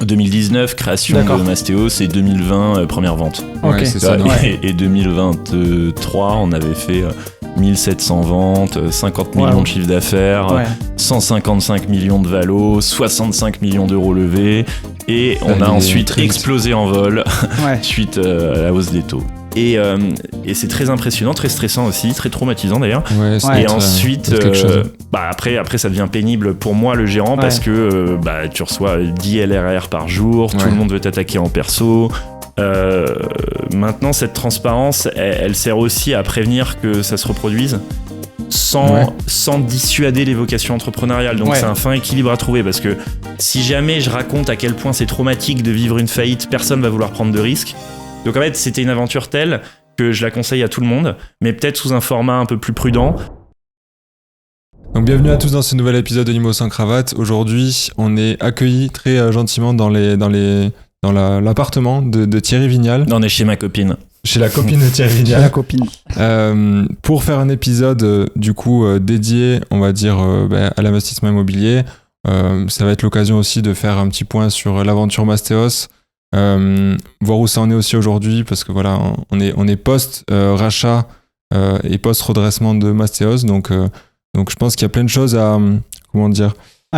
2019, création D'accord. de Mastéos, et 2020, première vente. Ok. Ouais, c'est ça. Donc, Et 2023, on avait fait 1700 ventes, 50 millions de chiffre d'affaires, Ouais. 155 millions de valos, 65 millions d'euros levés, et on a ensuite explosé en vol Ouais. suite à la hausse des taux. Et c'est très impressionnant, très stressant aussi, très traumatisant d'ailleurs. ouais, Ouais. Et ensuite, c'est quelque chose. après ça devient pénible pour moi le gérant, parce que tu reçois 10 LRR par jour, tout Ouais. le monde veut t'attaquer en perso. Maintenant, cette transparence, elle sert aussi à prévenir que ça se reproduise sans dissuader les vocations entrepreneuriales. Donc Ouais. c'est un fin équilibre à trouver, parce que si jamais je raconte à quel point c'est traumatique de vivre une faillite, personne va vouloir prendre de risques. Donc en fait, c'était une aventure telle que je la conseille à tout le monde, mais peut-être sous un format un peu plus prudent. Donc bienvenue à tous dans ce nouvel épisode de Limo sans cravate. Aujourd'hui, on est accueillis très gentiment dans l'appartement de Thierry Vignal, On est chez ma copine. chez la copine de Thierry J'ai la Vignal, copine. pour faire un épisode dédié, on va dire, à l'investissement immobilier. Ça va être l'occasion aussi de faire un petit point sur l'aventure Mastéos, voir où ça en est aussi aujourd'hui, parce que voilà, on est post rachat et post redressement de Mastéos, donc je pense qu'il y a plein de choses à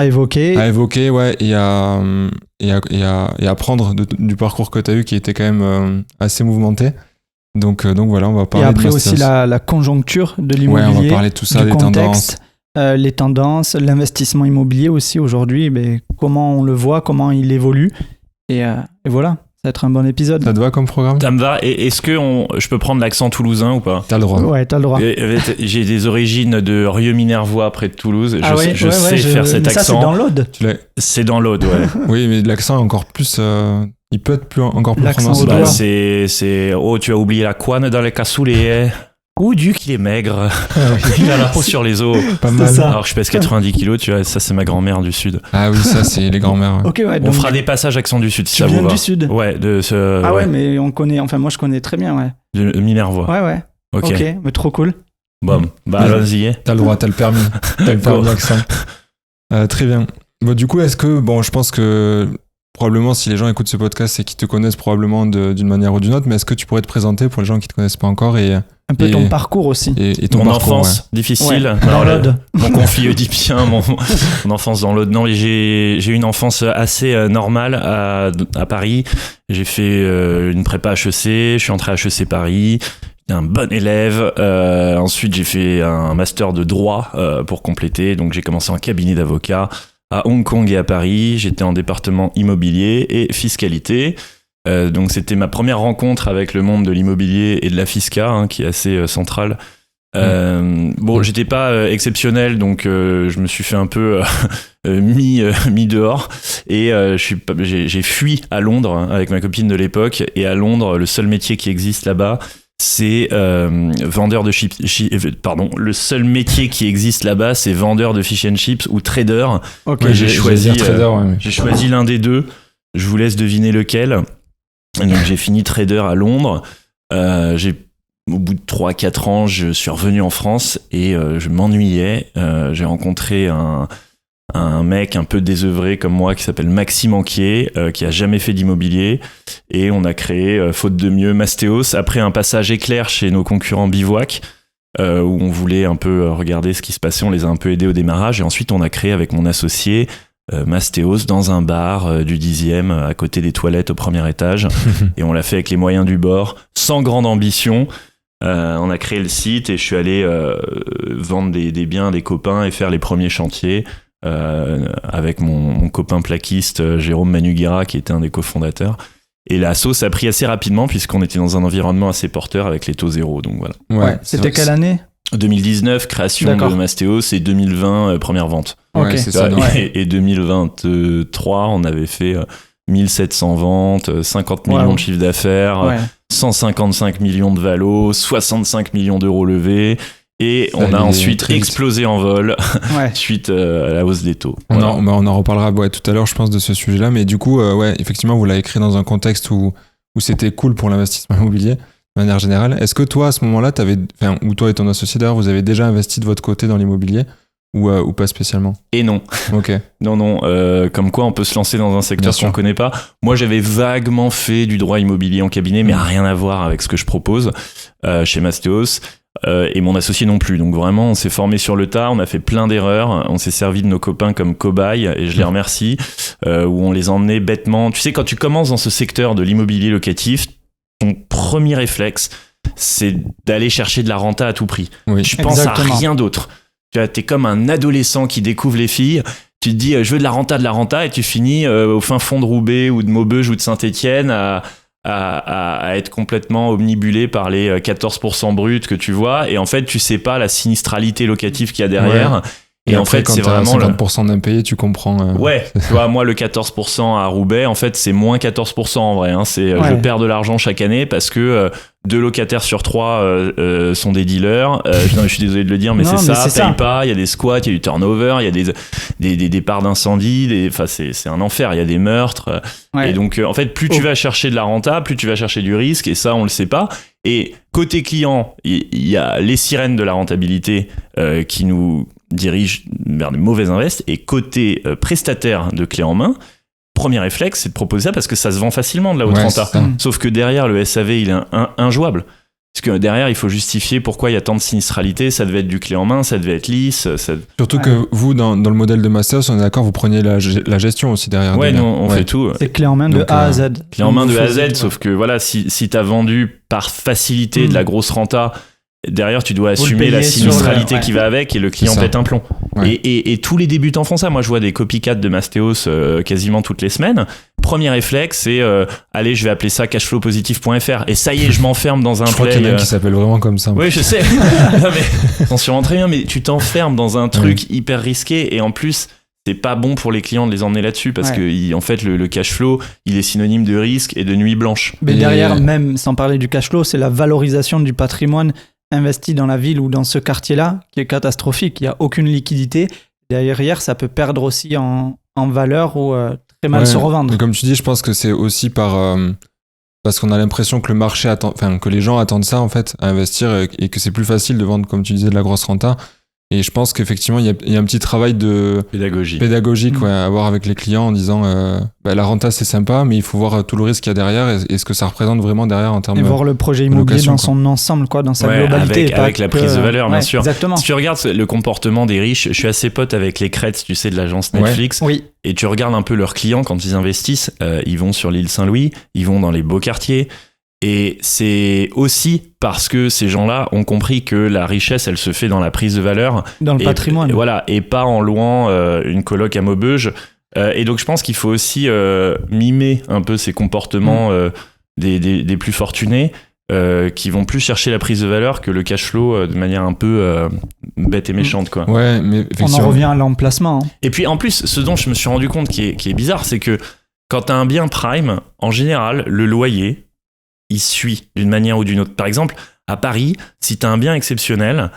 évoquer. évoquer, ouais, et à prendre du parcours que tu as eu, qui était quand même assez mouvementé. Donc voilà, on va Et parler après de aussi Mastéos. la conjoncture de Ouais, l'immobilier. on va parler de tout ça, du des contexte, les tendances, l'investissement immobilier aussi aujourd'hui, comment on le voit, comment il évolue. Et voilà, ça va être un bon épisode. Ça te va comme programme? Ça me va. Et est-ce que je peux prendre l'accent toulousain ou pas? T'as le droit. Ouais, t'as le droit. J'ai des origines de Rieux-Minervois, près de Toulouse. Je sais ouais, faire cet mais ça, accent. c'est dans l'Aude. C'est dans l'Aude, ouais. Oui, mais l'accent est encore plus... il peut être encore plus L'accent prononcé. audois. C'est oh, tu as oublié la couenne dans les cassoulets. Oh, Duc, il est maigre. Il a la peau sur les os. Pas C'est mal. ça. Alors que je pèse 90 kilos, tu vois, ça c'est ma grand-mère du Sud. Ah oui, ça, c'est les grands-mères. Ouais. Ok, ouais. On Donc, fera des passages accent du Sud si tu ça vous viens va. du Sud. Ouais, Ah ouais, mais on connaît, enfin moi je connais très bien, ouais. de Minervois. Ouais. Ok. Ok, mais trop cool. Bon, bah Ouais. allons-y. T'as le droit, t'as le permis. T'as le permis accent. Très bien. Bon, du coup, je pense que probablement, si les gens écoutent ce podcast, c'est qu'ils te connaissent probablement d'une manière ou d'une autre, mais est-ce que tu pourrais te présenter pour les gens qui te connaissent pas encore et Un peu Et- ton parcours aussi. ton Mon parcours, enfance difficile. Ouais, dans Alors, l'Aude. mon conflit oedipien, mon enfance dans l'Aude. Non, j'ai eu une enfance assez normale à Paris. J'ai fait une prépa HEC, je suis entré à HEC Paris. J'étais un bon élève. Ensuite, j'ai fait un master de droit pour compléter. Donc, j'ai commencé en cabinet d'avocat à Hong Kong et à Paris. J'étais en département immobilier et fiscalité. Donc c'était ma première rencontre avec le monde de l'immobilier et de la fisca, qui est assez centrale. Bon, j'étais pas exceptionnel, donc je me suis fait un peu mis dehors, et j'ai fui à Londres avec ma copine de l'époque. Et à Londres, le seul métier qui existe là-bas, c'est vendeur de chips. Le seul métier qui existe là-bas, c'est vendeur de fish and chips ou trader. Ok. Ouais, j'ai choisi trader, ouais, mais- J'ai choisi l'un des deux. Je vous laisse deviner lequel. Et donc j'ai fini trader à Londres. Au bout de 3-4 ans, je suis revenu en France et je m'ennuyais. J'ai rencontré un mec un peu désœuvré comme moi qui s'appelle Maxime Anquier, qui a jamais fait d'immobilier. Et on a créé, faute de mieux, Mastéos, après un passage éclair chez nos concurrents Bivouac, où on voulait un peu regarder ce qui se passait. On les a un peu aidés au démarrage. Et ensuite, on a créé avec mon associé Mastéos dans un bar du 10e, à côté des toilettes au premier étage. Et on l'a fait avec les moyens du bord, sans grande ambition. On a créé le site et je suis allé vendre des biens à des copains et faire les premiers chantiers avec mon copain plaquiste Jérôme Manuguera, qui était un des cofondateurs. Et la sauce a pris assez rapidement puisqu'on était dans un environnement assez porteur avec les taux zéro. Donc voilà. Ouais. C'était quelle année? 2019, création D'accord. de Mastéos, et 2020, première vente. Ouais, Ok. c'est ça. donc- Et 2023, on avait fait 1700 ventes, 50 millions Wow. de chiffre d'affaires, Ouais. 155 millions de valos, 65 millions d'euros levés. Et Ça on a allait ensuite très vite. explosé en vol Ouais. suite à la hausse des taux. On, Voilà. on en reparlera tout à l'heure, je pense, de ce sujet-là. Mais du coup, effectivement, vous l'avez créé dans un contexte où c'était cool pour l'investissement immobilier, de manière générale. Est-ce que toi, à ce moment-là, ou toi et ton associé d'ailleurs, vous avez déjà investi de votre côté dans l'immobilier? ou pas spécialement? Et non. Ok. Non, comme quoi on peut se lancer dans un secteur qu'on ne connaît pas. Moi, j'avais vaguement fait du droit immobilier en cabinet, mais rien à voir avec ce que je propose chez Mastéos. Et mon associé non plus. Donc vraiment, on s'est formé sur le tas, on a fait plein d'erreurs, on s'est servi de nos copains comme cobayes, et je les remercie, où on les emmenait bêtement. Tu sais, quand tu commences dans ce secteur de l'immobilier locatif, ton premier réflexe, c'est d'aller chercher de la renta à tout prix. Oui. Tu penses Exactement. à rien d'autre. Tu vois, t'es comme un adolescent qui découvre les filles. Tu te dis, je veux de la renta, et tu finis au fin fond de Roubaix ou de Maubeuge ou de Saint-Étienne à être complètement omnibulé par les 14% bruts que tu vois. Et en fait, tu sais pas la sinistralité locative qu'il y a derrière. Ouais. Et en après, fait, quand c'est t'as vraiment 50% d'impayés, tu comprends. Ouais, tu vois, moi, le 14% à Roubaix, en fait, c'est moins 14% en vrai. Hein. Je perds de l'argent chaque année parce que 2 locataires sur 3 sont des dealers. Non, je suis désolé de le dire, mais Non, c'est mais ça, c'est paye ça. pas, il y a des squats, il y a du turnover, il y a des départs d'incendie, enfin, c'est un enfer, il y a des meurtres. Ouais. Et donc, en fait, plus tu vas chercher de la renta, plus tu vas chercher du risque, et ça, on le sait pas. Et côté client, il y a les sirènes de la rentabilité qui nous dirigent vers des mauvais invests, et côté prestataire de clé en main, premier réflexe, c'est de proposer ça parce que ça se vend facilement de la haute renta. Sauf que derrière, le SAV, il est injouable. Parce que derrière, il faut justifier pourquoi il y a tant de sinistralité. Ça devait être du clé en main, ça devait être lisse. Surtout que vous, dans le modèle de Mastéos, on est d'accord, vous preniez la gestion aussi derrière. Ouais, nous, on fait tout. C'est clé en main de Donc, A à Z. Clé en main de A à Z, sauf que voilà, si t'as vendu par facilité de la grosse renta, derrière, tu dois assumer la sinistralité qui va avec, et le client pète un plomb. Ouais. Et tous les débutants font ça. Moi, je vois des copycats de Mastéos quasiment toutes les semaines. Premier réflexe, c'est allez, je vais appeler ça cashflowpositif.fr. Et ça y est, je m'enferme dans un Je crois qu'il y en a qui s'appelle vraiment comme ça. Oui, je sais. Non, mais on s'y rend très bien, mais tu t'enfermes dans un truc hyper risqué, et en plus, c'est pas bon pour les clients de les emmener là-dessus parce que en fait le cash flow, il est synonyme de risque et de nuit blanche. Mais derrière, même sans parler du cash flow, c'est la valorisation du patrimoine investi dans la ville ou dans ce quartier-là qui est catastrophique. Il n'y a aucune liquidité. Derrière, ça peut perdre aussi en valeur ou très mal se revendre. Mais comme tu dis, je pense que c'est aussi parce qu'on a l'impression que le marché attend, enfin que les gens attendent ça en fait à investir, et que c'est plus facile de vendre, comme tu disais, de la grosse renta. Et je pense qu'effectivement, il y a un petit travail de pédagogique à avoir avec les clients en disant la renta c'est sympa, mais il faut voir tout le risque qu'il y a derrière et ce que ça représente vraiment derrière en termes de voir le projet immobilier dans son ensemble, dans sa globalité. Avec la prise de valeur, bien sûr. Exactement. Si tu regardes le comportement des riches, je suis assez pote avec les Crêtes, tu sais, de l'agence Netflix. Oui. Et tu regardes un peu leurs clients quand ils investissent. Ils vont sur l'île Saint-Louis, ils vont dans les beaux quartiers. Et c'est aussi parce que ces gens-là ont compris que la richesse, elle se fait dans la prise de valeur. Dans le patrimoine. Voilà, et pas en louant une coloc à Maubeuge. Et donc, je pense qu'il faut aussi mimer un peu ces comportements des plus fortunés qui vont plus chercher la prise de valeur que le cash flow de manière un peu bête et méchante, quoi. Ouais, mais on en revient à l'emplacement. Hein. Et puis, en plus, ce dont je me suis rendu compte qui est bizarre, c'est que quand tu as un bien prime, en général, le loyer, il suit d'une manière ou d'une autre. Par exemple, à Paris, si tu as un bien exceptionnel,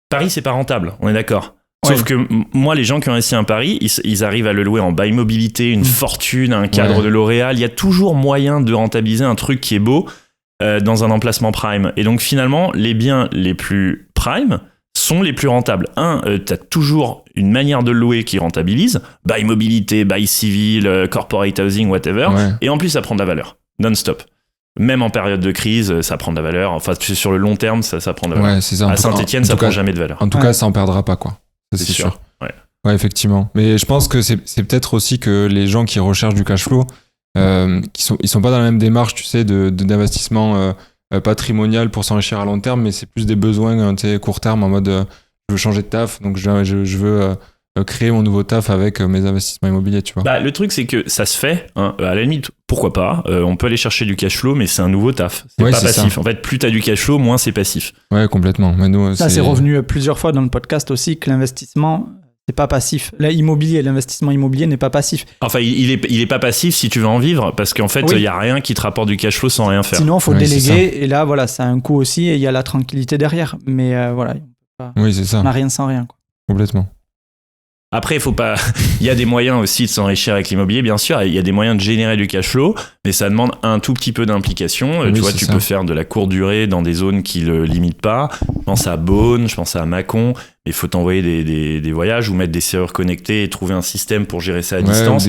Paris, c'est pas rentable, on est d'accord. Sauf que moi, les gens qui ont investi à Paris, ils arrivent à le louer en bail mobilité, une fortune, un cadre de L'Oréal. Il y a toujours moyen de rentabiliser un truc qui est beau dans un emplacement prime. Et donc, finalement, les biens les plus prime sont les plus rentables. Tu as toujours une manière de le louer qui rentabilise. Bail mobilité, bail civil, corporate housing, whatever. Ouais. Et en plus, ça prend de la valeur. Non-stop. Même en période de crise, ça prend de la valeur. Enfin, sur le long terme, ça prend de la valeur. Ouais, c'est ça. À Saint-Étienne, ça prend jamais de valeur. En tout cas, ça en perdra pas, quoi. Ça, c'est sûr. Ouais, effectivement. Mais je pense que c'est peut-être aussi que les gens qui recherchent du cash flow, ils sont pas dans la même démarche, tu sais, d'investissement patrimonial pour s'enrichir à long terme, mais c'est plus des besoins court terme en mode je veux changer de taf, donc je veux créer mon nouveau taf avec mes investissements immobiliers, tu vois. Bah, le truc, c'est que ça se fait, hein, à la limite, pourquoi pas, on peut aller chercher du cash flow, mais c'est un nouveau taf, c'est pas passif. Ça. En fait, plus t'as du cash flow, moins c'est passif. Ouais, complètement. Mais nous, c'est revenu plusieurs fois dans le podcast aussi que l'investissement, c'est pas passif. L'investissement immobilier n'est pas passif. Enfin, il est pas passif si tu veux en vivre, parce qu'en fait, il y a rien qui te rapporte du cash flow sans rien faire. Sinon, il faut déléguer, et là, voilà, ça a un coût aussi, et il y a la tranquillité derrière. Mais voilà, oui, c'est ça. On n'a rien sans rien, quoi. Complètement. Après, il faut pas. Il y a des moyens aussi de s'enrichir avec l'immobilier, bien sûr. Il y a des moyens de générer du cash flow, mais ça demande un tout petit peu d'implication. Oui, tu vois, c'est tu ça. peux faire de la courte durée dans des zones qui le limitent pas. Je pense à Beaune, je pense à Mâcon. Il faut t'envoyer des voyages ou mettre des serveurs connectés et trouver un système pour gérer ça à distance.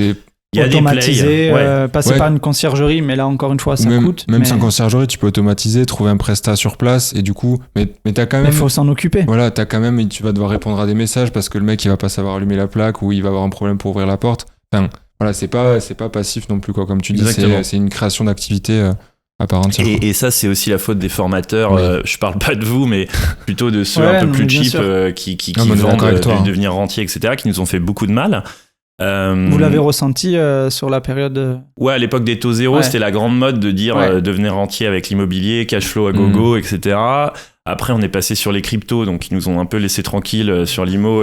Il y a automatiser, des plays. passer Ouais. par une conciergerie, mais là encore une fois ça coûte. Même mais sans conciergerie, tu peux automatiser, trouver un prestat sur place et du coup, mais t'as quand il même. faut s'en occuper. Voilà, tu vas devoir répondre à des messages parce que le mec il va pas savoir allumer la plaque ou il va avoir un problème pour ouvrir la porte. Enfin, voilà, c'est pas passif non plus quoi. Comme tu dis, Exactement. c'est une création d'activité à part entière. quoi. Et ça, c'est aussi la faute des formateurs. Oui. Je parle pas de vous, mais plutôt de ceux Ouais, un peu non, plus mais bien cheap sûr. qui Non, mais on est vendent d'accord avec toi, hein. devenir rentier, etc., qui nous ont fait beaucoup de mal. Vous l'avez ressenti sur la période. Ouais, à l'époque des taux zéro, Ouais. c'était la grande mode de dire Ouais. devenir rentier avec l'immobilier, cash flow à gogo, etc. Après, on est passé sur les cryptos, donc ils nous ont un peu laissé tranquilles sur l'IMO.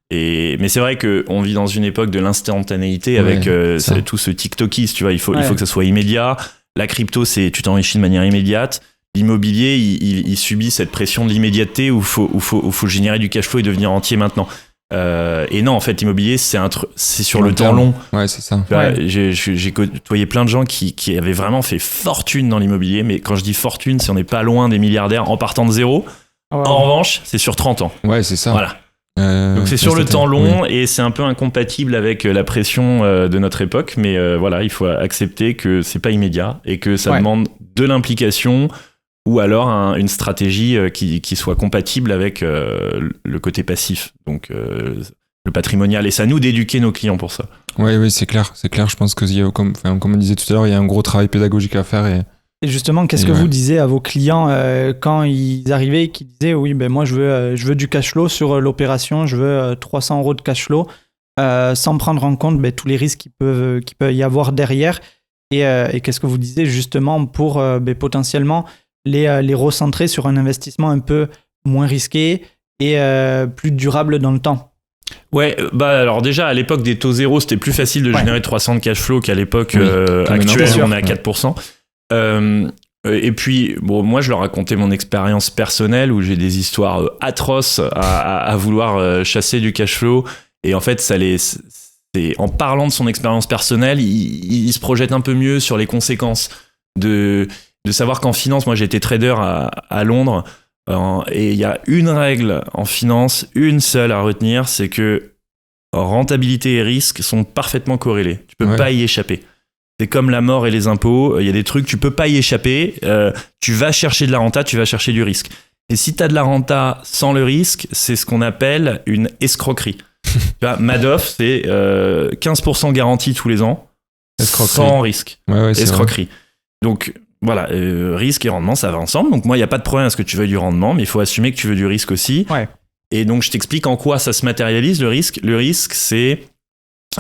Mais c'est vrai qu'on vit dans une époque de l'instantanéité Ouais, avec ça. tout ce TikTokisme, tu vois. Il faut Ouais. que ça soit immédiat. La crypto, c'est tu t'enrichis de manière immédiate. L'immobilier, il subit cette pression de l'immédiateté où faut générer du cash flow et devenir entier maintenant. Et non, en fait, l'immobilier, c'est sur le temps long. Ouais, c'est ça. Tu vois, Ouais. j'ai côtoyé plein de gens qui avaient vraiment fait fortune dans l'immobilier, mais quand je dis fortune, c'est on n'est pas loin des milliardaires en partant de zéro. Ouais. En revanche, c'est sur 30 ans. Ouais, c'est ça. Voilà. Donc c'est sur le temps long et c'est un peu incompatible avec la pression de notre époque, mais voilà, il faut accepter que c'est pas immédiat et que ça Ouais. demande de l'implication ou alors une stratégie qui soit compatible avec le côté passif, donc le patrimonial. Et c'est à nous d'éduquer nos clients pour ça. Oui, c'est clair. C'est clair. Je pense que comme on disait tout à l'heure, il y a un gros travail pédagogique à faire et Et justement, qu'est-ce Et que ouais. vous disiez à vos clients quand ils arrivaient et qui disaient oui, ben moi je veux du cash flow sur l'opération, je veux 300 € de cash flow, sans prendre en compte tous les risques qu'il peut y avoir derrière. Et qu'est-ce que vous disiez justement pour potentiellement les recentrer sur un investissement un peu moins risqué et plus durable dans le temps? Ouais, bah alors déjà à l'époque des taux zéro, c'était plus facile de Ouais. générer 300 de cash flow qu'à l'époque Oui, comme actuelle, maintenant. on est à 4%. Et puis, bon, moi, je leur racontais mon expérience personnelle où j'ai des histoires atroces à vouloir chasser du cash flow. Et en fait, en parlant de son expérience personnelle, il se projette un peu mieux sur les conséquences de savoir qu'en finance, moi, j'ai été trader à Londres. Et il y a une règle en finance, une seule à retenir, c'est que rentabilité et risque sont parfaitement corrélés. Tu peux Ouais. pas y échapper. C'est comme la mort et les impôts. Il y a des trucs, tu peux pas y échapper. Tu vas chercher de la renta, tu vas chercher du risque. Et si tu as de la renta sans le risque, c'est ce qu'on appelle une escroquerie. Tu vois, Madoff, c'est 15% garantie tous les ans, Escroquerie. sans risque. Ouais, c'est vrai. Escroquerie. Donc voilà, risque et rendement, ça va ensemble. Donc moi, il n'y a pas de problème à ce que tu veuilles du rendement, mais il faut assumer que tu veux du risque aussi. Ouais. Et donc, je t'explique en quoi ça se matérialise, le risque. Le risque, c'est...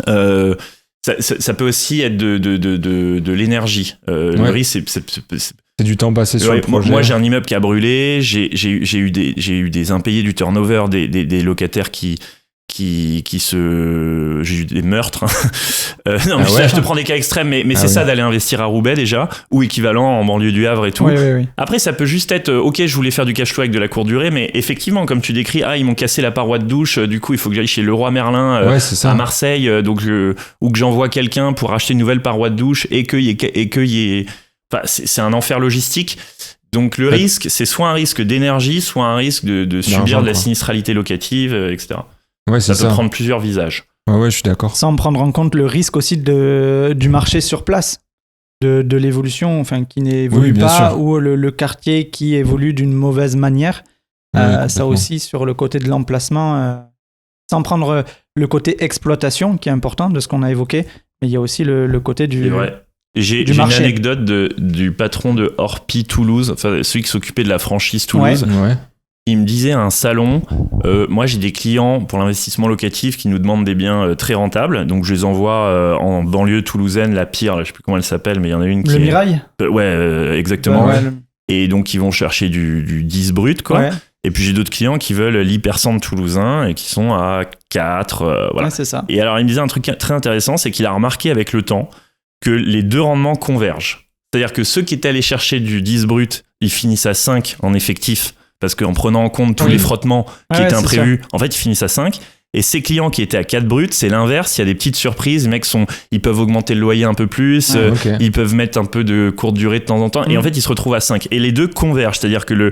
ça peut aussi être de l'énergie. Le Ouais. risque, C'est du temps passé sur ouais, le projet. moi, j'ai un immeuble qui a brûlé. J'ai eu des impayés, du turnover, des locataires qui se... J'ai eu des meurtres. Non, mais Ah ouais. je te prends des cas extrêmes, mais c'est oui. ça d'aller investir à Roubaix déjà, ou équivalent en banlieue du Havre et tout. Oui. Après, ça peut juste être, ok, je voulais faire du cash flow avec de la courte durée, mais effectivement, comme tu décris, ils m'ont cassé la paroi de douche, du coup, il faut que j'aille chez Leroy Merlin Ouais, c'est ça. à Marseille, ou que j'envoie quelqu'un pour acheter une nouvelle paroi de douche et qu'il y ait... Enfin, c'est un enfer logistique. Donc, le Ouais. risque, c'est soit un risque d'énergie, soit un risque de subir D'argent, de la quoi. sinistralité locative, etc. Ouais, c'est Ça peut ça. prendre plusieurs visages. Ouais, je suis d'accord. Sans prendre en compte le risque aussi du marché sur place, de l'évolution, enfin qui n'évolue Oui, bien pas, sûr. ou le quartier qui évolue d'une mauvaise manière. Ouais, Ça complètement. aussi sur le côté de l'emplacement, sans prendre le côté exploitation qui est important de ce qu'on a évoqué, mais il y a aussi le côté C'est vrai. J'ai du une marché. anecdote du patron de Orpi Toulouse, enfin celui qui s'occupait de la franchise Toulouse. Ouais. Il me disait à un salon, moi j'ai des clients pour l'investissement locatif qui nous demandent des biens très rentables, donc je les envoie en banlieue toulousaine, la pire, là, je sais plus comment elle s'appelle, mais il y en a une qui Le est... Mirail. Exactement. Ouais, Et donc ils vont chercher du 10 brut, quoi. ouais, Et puis j'ai d'autres clients qui veulent l'hypercentre toulousain et qui sont à 4, voilà. ouais, c'est ça. Et alors il me disait un truc très intéressant, c'est qu'il a remarqué avec le temps que les deux rendements convergent. C'est-à-dire que ceux qui étaient allés chercher du 10 brut, ils finissent à 5 en effectif, parce qu'en prenant en compte tous Oui. les frottements qui Ouais, étaient c'est imprévus, en fait ils finissent à 5. Et ces clients qui étaient à 4 bruts, c'est l'inverse. Il y a des petites surprises. Les mecs ils peuvent augmenter le loyer un peu plus. Ils peuvent mettre un peu de courte durée de temps en temps. Et en fait, ils se retrouvent à 5. Et les deux convergent. C'est-à-dire que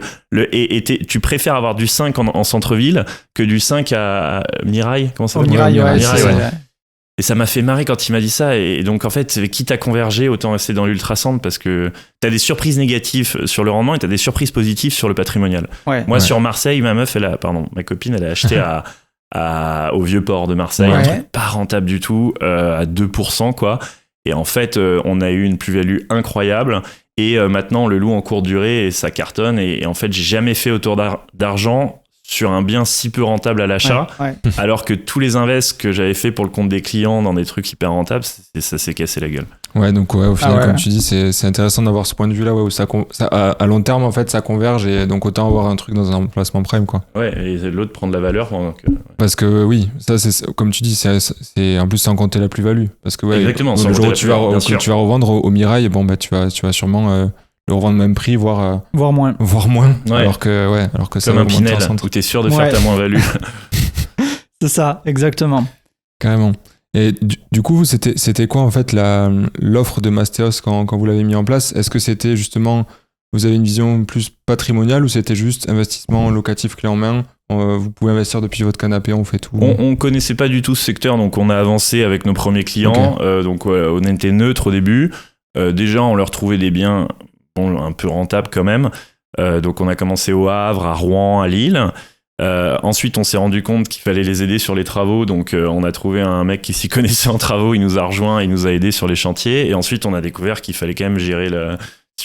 tu préfères avoir du 5 en centre-ville que du 5 à Mirail. Comment ça s'appelle ? Mirail, ouais. Et ça m'a fait marrer quand il m'a dit ça. Et donc, en fait, quitte à converger, autant rester dans l'ultracentre parce que t'as des surprises négatives sur le rendement et t'as des surprises positives sur le patrimonial. Moi, sur Marseille, ma copine, elle a acheté au Vieux-Port de Marseille, un truc pas rentable du tout, à 2%, quoi. Et en fait, on a eu une plus-value incroyable. Et maintenant, on le loue en courte durée et ça cartonne. Et en fait, j'ai jamais fait autant d'argent sur un bien si peu rentable à l'achat, alors que tous les invests que j'avais fait pour le compte des clients dans des trucs hyper rentables, ça s'est cassé la gueule. Ouais, donc au final, comme tu dis, c'est intéressant d'avoir ce point de vue-là, où ça à long terme, en fait, ça converge, et donc autant avoir un truc dans un placement prime, quoi. Ouais, et l'autre prend de la valeur. Parce que oui, ça, c'est comme tu dis, c'est en plus sans compter la plus-value. Parce que exactement, le jour où tu vas revendre au Mirail, bon, bah, tu vas sûrement... le revendre même prix, voire moins. Alors que ça comme un Pinel, où t'es sûr de faire ta moins-value. C'est ça, exactement. Carrément. Et du coup, c'était quoi en fait l'offre de Mastéos quand vous l'avez mis en place ? Est-ce que c'était justement, vous avez une vision plus patrimoniale, ou c'était juste investissement locatif clé en main ? Vous pouvez investir depuis votre canapé, on fait tout. On connaissait pas du tout ce secteur, donc on a avancé avec nos premiers clients. Donc on était neutre au début. Déjà, on leur trouvait des biens un peu rentable quand même. Donc on a commencé au Havre, à Rouen, à Lille. Ensuite, on s'est rendu compte qu'il fallait les aider sur les travaux. Donc on a trouvé un mec qui s'y connaissait en travaux. Il nous a rejoint, il nous a aidés sur les chantiers. Et ensuite, on a découvert qu'il fallait quand même gérer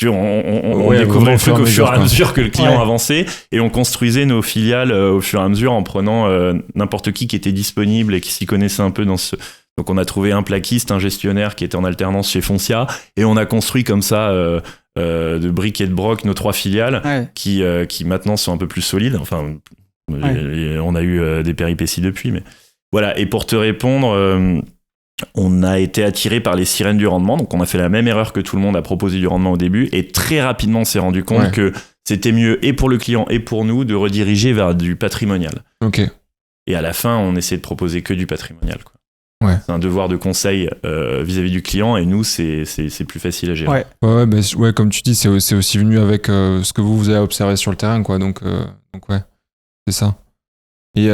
on découvrait le truc au fur et à mesure que le client avançait. Et on construisait nos filiales au fur et à mesure en prenant n'importe qui était disponible et qui s'y connaissait un peu dans ce... Donc on a trouvé un plaquiste, un gestionnaire qui était en alternance chez Foncia. Et on a construit comme ça... de briques et de broc nos 3 filiales qui maintenant sont un peu plus solides. Enfin, on a eu des péripéties depuis, mais voilà. Et pour te répondre, on a été attiré par les sirènes du rendement, donc on a fait la même erreur que tout le monde a proposé du rendement au début, et très rapidement on s'est rendu compte que c'était mieux et pour le client et pour nous de rediriger vers du patrimonial. Et à la fin, on essaie de proposer que du patrimonial, quoi. C'est un devoir de conseil vis-à-vis du client, et nous c'est plus facile à gérer. Comme tu dis, c'est aussi venu avec ce que vous avez observé sur le terrain, quoi. Donc c'est ça. Et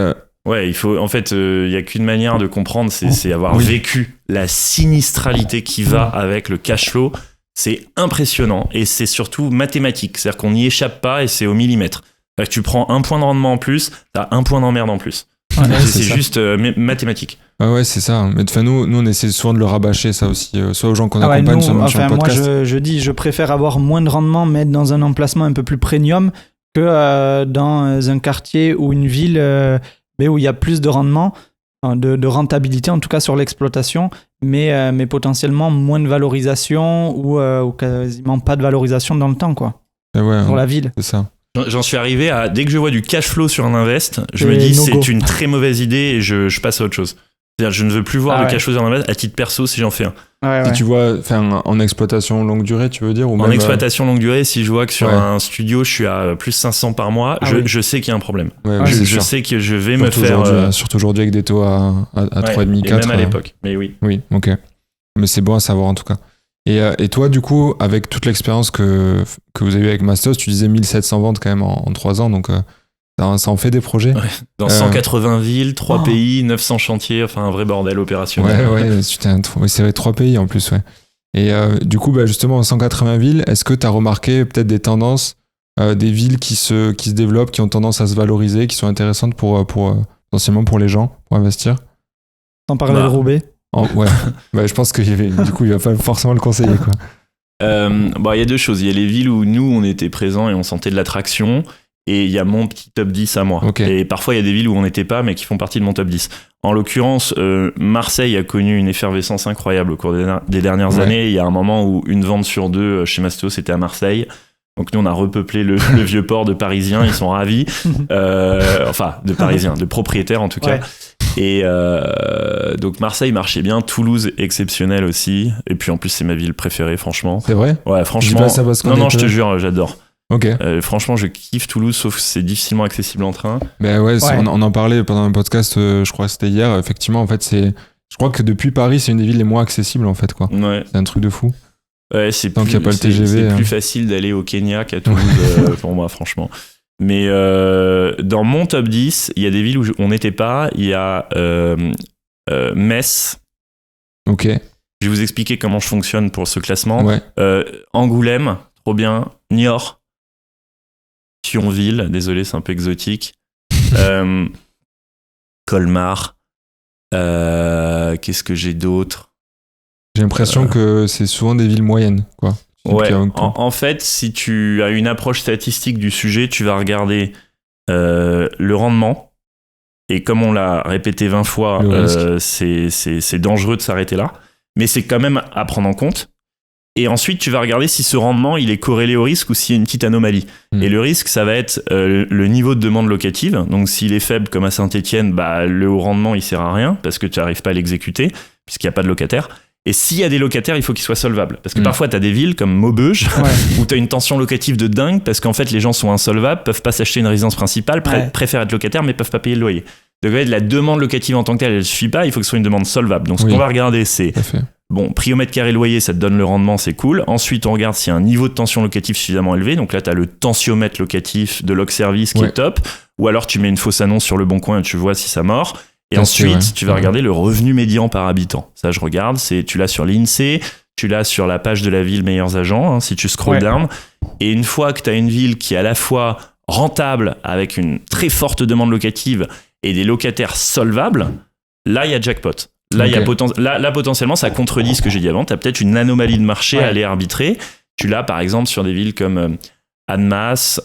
il faut, en fait, il y a qu'une manière de comprendre, c'est avoir vécu la sinistralité qui va avec le cash flow. C'est impressionnant, et c'est surtout mathématique, c'est-à-dire qu'on n'y échappe pas, et c'est au millimètre. C'est-à-dire que tu prends un point de rendement en plus, t'as un point d'emmerde en plus. C'est juste mathématique. Ouais, c'est ça. Mais nous, on essaie souvent de le rabâcher, ça aussi, soit aux gens qu'on accompagne, soit sur le podcast. Moi, je préfère avoir moins de rendement, mais être dans un emplacement un peu plus premium que dans un quartier ou une ville où il y a plus de rendement, de rentabilité, en tout cas sur l'exploitation, mais potentiellement moins de valorisation ou quasiment pas de valorisation dans le temps, quoi. Pour la ville. C'est ça. J'en suis arrivé à, dès que je vois du cash flow sur un invest, je me dis c'est une très mauvaise idée et je passe à autre chose. C'est-à-dire je ne veux plus voir le cash flow sur un invest à titre perso si j'en fais un. Si tu vois en exploitation longue durée, tu veux dire, ou en exploitation longue durée, si je vois que sur un studio je suis à plus 500 par mois, je sais qu'il y a un problème. Je sais que je vais me faire... Surtout aujourd'hui avec des taux à 3,5, 4. Et même à l'époque, mais oui. Oui, ok. Mais c'est bon à savoir en tout cas. Et toi, du coup, avec toute l'expérience que vous avez eue avec Mastéos, tu disais 1700 ventes quand même en 3 ans, donc ça en fait des projets. Dans 180 villes, 3 pays, 900 chantiers, enfin un vrai bordel opérationnel. C'est vrai, 3 pays en plus, Et du coup, justement, en 180 villes, est-ce que tu as remarqué peut-être des tendances, des villes qui se développent, qui ont tendance à se valoriser, qui sont intéressantes potentiellement pour les gens, pour investir ? Sans parler de Roubaix. Je pense qu'il va pas forcément le conseiller, quoi. Il y a 2 choses. Il y a les villes où nous on était présents et on sentait de l'attraction, et il y a mon petit top 10 à moi. Et parfois il y a des villes où on n'était pas mais qui font partie de mon top 10. En l'occurrence, Marseille a connu une effervescence incroyable au cours des dernières années. Il y a un moment où une vente sur 2 chez Mastéos c'était à Marseille. Donc nous on a repeuplé le vieux port de Parisiens, ils sont ravis. De Parisiens, de propriétaires en tout cas. Et donc Marseille marchait bien, Toulouse exceptionnel aussi, et puis en plus c'est ma ville préférée franchement. C'est vrai ? Ouais, franchement. Ça parce non, je te jure, j'adore. Ok. Franchement, je kiffe Toulouse, sauf que c'est difficilement accessible en train. Ben ouais, Ouais. on en parlait pendant un podcast, je crois que c'était hier. Effectivement, en fait, je crois que depuis Paris, c'est une des villes les moins accessibles, en fait, quoi. Ouais. C'est un truc de fou. Ouais, c'est Tant plus, qu'il y a pas le c'est- TGV, c'est hein. plus facile d'aller au Kenya qu'à Toulouse pour moi, franchement. Mais dans mon top 10, il y a des villes où on n'était pas. Il y a Metz. Ok. Je vais vous expliquer comment je fonctionne pour ce classement. Ouais. Angoulême, trop bien. Niort. Thionville, désolé, c'est un peu exotique. Colmar. Qu'est-ce que j'ai d'autre? J'ai l'impression que c'est souvent des villes moyennes, quoi. Ouais, Depuis un- en fait, si tu as une approche statistique du sujet, tu vas regarder le rendement. Et comme on l'a répété 20 fois, Le risque. c'est dangereux de s'arrêter là. Mais c'est quand même à prendre en compte. Et ensuite, tu vas regarder si ce rendement il est corrélé au risque ou s'il y a une petite anomalie. Et le risque, ça va être le niveau de demande locative. Donc, s'il est faible, comme à Saint-Étienne, bah, le haut rendement, il sert à rien parce que tu n'arrives pas à l'exécuter puisqu'il n'y a pas de locataire. Et s'il y a des locataires, il faut qu'ils soient solvables. Parce que parfois, tu as des villes comme Maubeuge où tu as une tension locative de dingue parce qu'en fait, les gens sont insolvables, peuvent pas s'acheter une résidence principale, préfèrent être locataires, mais peuvent pas payer le loyer. Donc, en fait, la demande locative en tant que telle, elle ne suffit pas, il faut que ce soit une demande solvable. Donc, ce qu'on va regarder, c'est Tout à fait. bon, prix au mètre carré loyer, ça te donne le rendement, c'est cool. Ensuite, on regarde s'il y a un niveau de tension locative suffisamment élevé. Donc là, tu as le tensiomètre locatif de Log-Service qui est top. Ou alors, tu mets une fausse annonce sur le bon coin et tu vois si ça mord. Et ensuite, tu vas regarder le revenu médian par habitant. Ça, je regarde. Tu l'as sur l'INSEE, tu l'as sur la page de la ville Meilleurs Agents, hein, si tu scrolls down. Et une fois que tu as une ville qui est à la fois rentable, avec une très forte demande locative et des locataires solvables, là, il y a jackpot. Là, là, potentiellement, ça contredit ce que j'ai dit avant. Tu as peut-être une anomalie de marché à aller arbitrer. Tu l'as, par exemple, sur des villes comme Annemasse,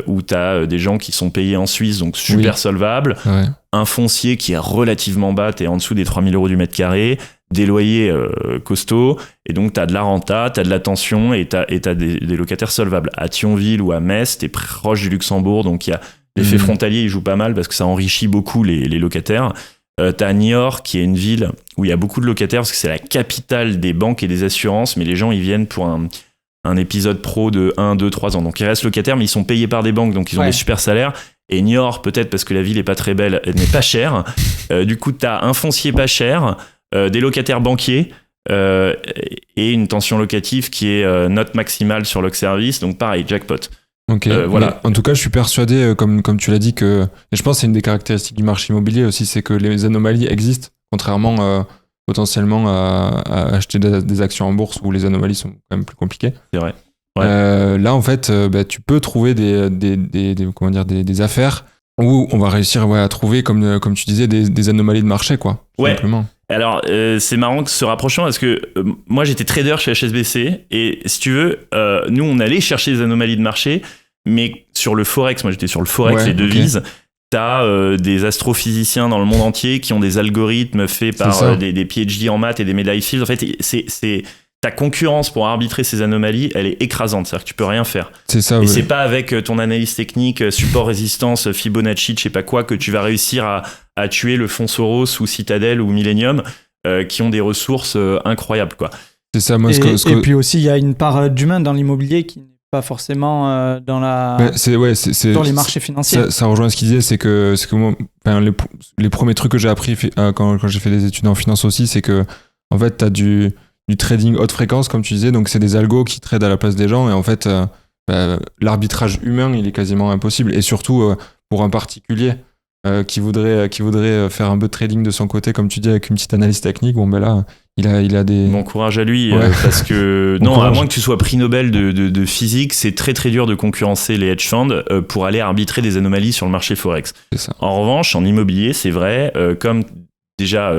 où tu as des gens qui sont payés en Suisse, donc super solvables. Ouais. Un foncier qui est relativement bas, tu es en dessous des 3 000 € du mètre carré. Des loyers costauds. Et donc, tu as de la renta, tu as de la tension et tu as des locataires solvables. À Thionville ou à Metz, tu es proche du Luxembourg. Donc, il y a l'effet frontalier, il joue pas mal parce que ça enrichit beaucoup les locataires. T'as Niort qui est une ville où il y a beaucoup de locataires parce que c'est la capitale des banques et des assurances, mais les gens ils viennent pour un épisode pro de 1, 2, 3 ans. Donc ils restent locataires, mais ils sont payés par des banques, donc ils ont des super salaires. Et Niort, peut-être parce que la ville est pas très belle, elle n'est pas chère. Du coup, t'as un foncier pas cher, des locataires banquiers et une tension locative qui est note maximale sur Log-Service. Donc pareil, jackpot. Ok, voilà. En tout cas, je suis persuadé, comme tu l'as dit, que. Et je pense que c'est une des caractéristiques du marché immobilier aussi, c'est que les anomalies existent, contrairement potentiellement à acheter des actions en bourse où les anomalies sont quand même plus compliquées. C'est vrai. Ouais. Là, en fait, tu peux trouver des affaires où on va réussir à trouver, comme tu disais, des anomalies de marché, quoi. Simplement. Alors, c'est marrant que ce rapprochement parce que moi, j'étais trader chez HSBC et si tu veux, nous, on allait chercher des anomalies de marché, mais sur le Forex, moi, j'étais sur le Forex, les devises, t'as des astrophysiciens dans le monde entier qui ont des algorithmes faits par des PhD en maths et des médailles Fields. En fait, ta concurrence pour arbitrer ces anomalies, elle est écrasante. C'est-à-dire que tu peux rien faire. C'est ça, et c'est pas avec ton analyse technique, support, résistance, Fibonacci, je sais pas quoi, que tu vas réussir à tuer le fonds Soros ou Citadel ou Millennium, qui ont des ressources incroyables, quoi. C'est ça, moi, et puis aussi, il y a une part d'humain dans l'immobilier qui n'est pas forcément dans les marchés financiers. Ça rejoint ce qu'il disait, c'est que moi, les premiers trucs que j'ai appris quand j'ai fait des études en finance aussi, c'est que en fait, t'as du trading haute fréquence, comme tu disais, donc c'est des algos qui tradent à la place des gens, et en fait, l'arbitrage humain, il est quasiment impossible, et surtout pour un particulier qui voudrait faire un peu de trading de son côté, comme tu dis, avec une petite analyse technique, bon ben là, il a des... Bon courage à lui, parce que à moins que tu sois prix Nobel de physique, c'est très très dur de concurrencer les hedge funds pour aller arbitrer des anomalies sur le marché Forex. C'est ça. En revanche, en immobilier, c'est vrai, comme déjà...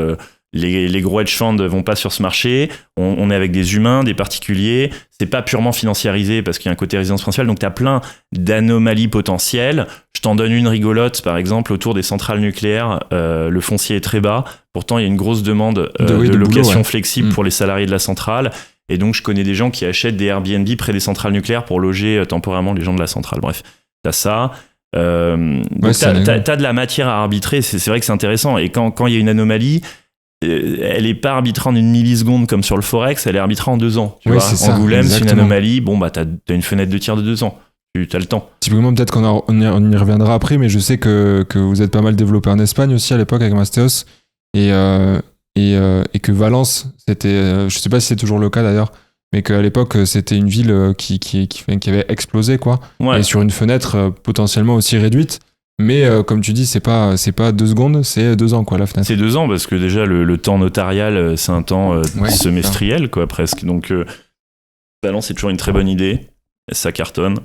les gros hedge funds vont pas sur ce marché, on est avec des humains, des particuliers, c'est pas purement financiarisé parce qu'il y a un côté résidence principale, donc tu as plein d'anomalies potentielles. Je t'en donne une rigolote, par exemple, autour des centrales nucléaires, le foncier est très bas, pourtant il y a une grosse demande de location flexible pour les salariés de la centrale, et donc je connais des gens qui achètent des Airbnb près des centrales nucléaires pour loger temporairement les gens de la centrale. Bref, t'as ça. T'as de la matière à arbitrer, c'est vrai que c'est intéressant, et quand il y a une anomalie, elle est pas arbitrée en une milliseconde comme sur le Forex, elle est arbitrée en 2 ans. Tu vois, Angoulême, c'est une anomalie, bon, bah, t'as une fenêtre de tir de 2 ans. tu as le temps. Typiquement, peut-être on y reviendra après, mais je sais que vous êtes pas mal développé en Espagne aussi à l'époque avec Mastéos et que Valence, c'était, je sais pas si c'est toujours le cas d'ailleurs, mais qu'à l'époque c'était une ville qui avait explosé quoi, Ouais. et sur une fenêtre potentiellement aussi réduite. Mais comme tu dis, c'est pas 2 secondes, c'est 2 ans quoi la fenêtre. C'est 2 ans parce que déjà le temps notarial, c'est un temps semestriel quoi presque. Donc Valence c'est toujours une très bonne idée, ça cartonne.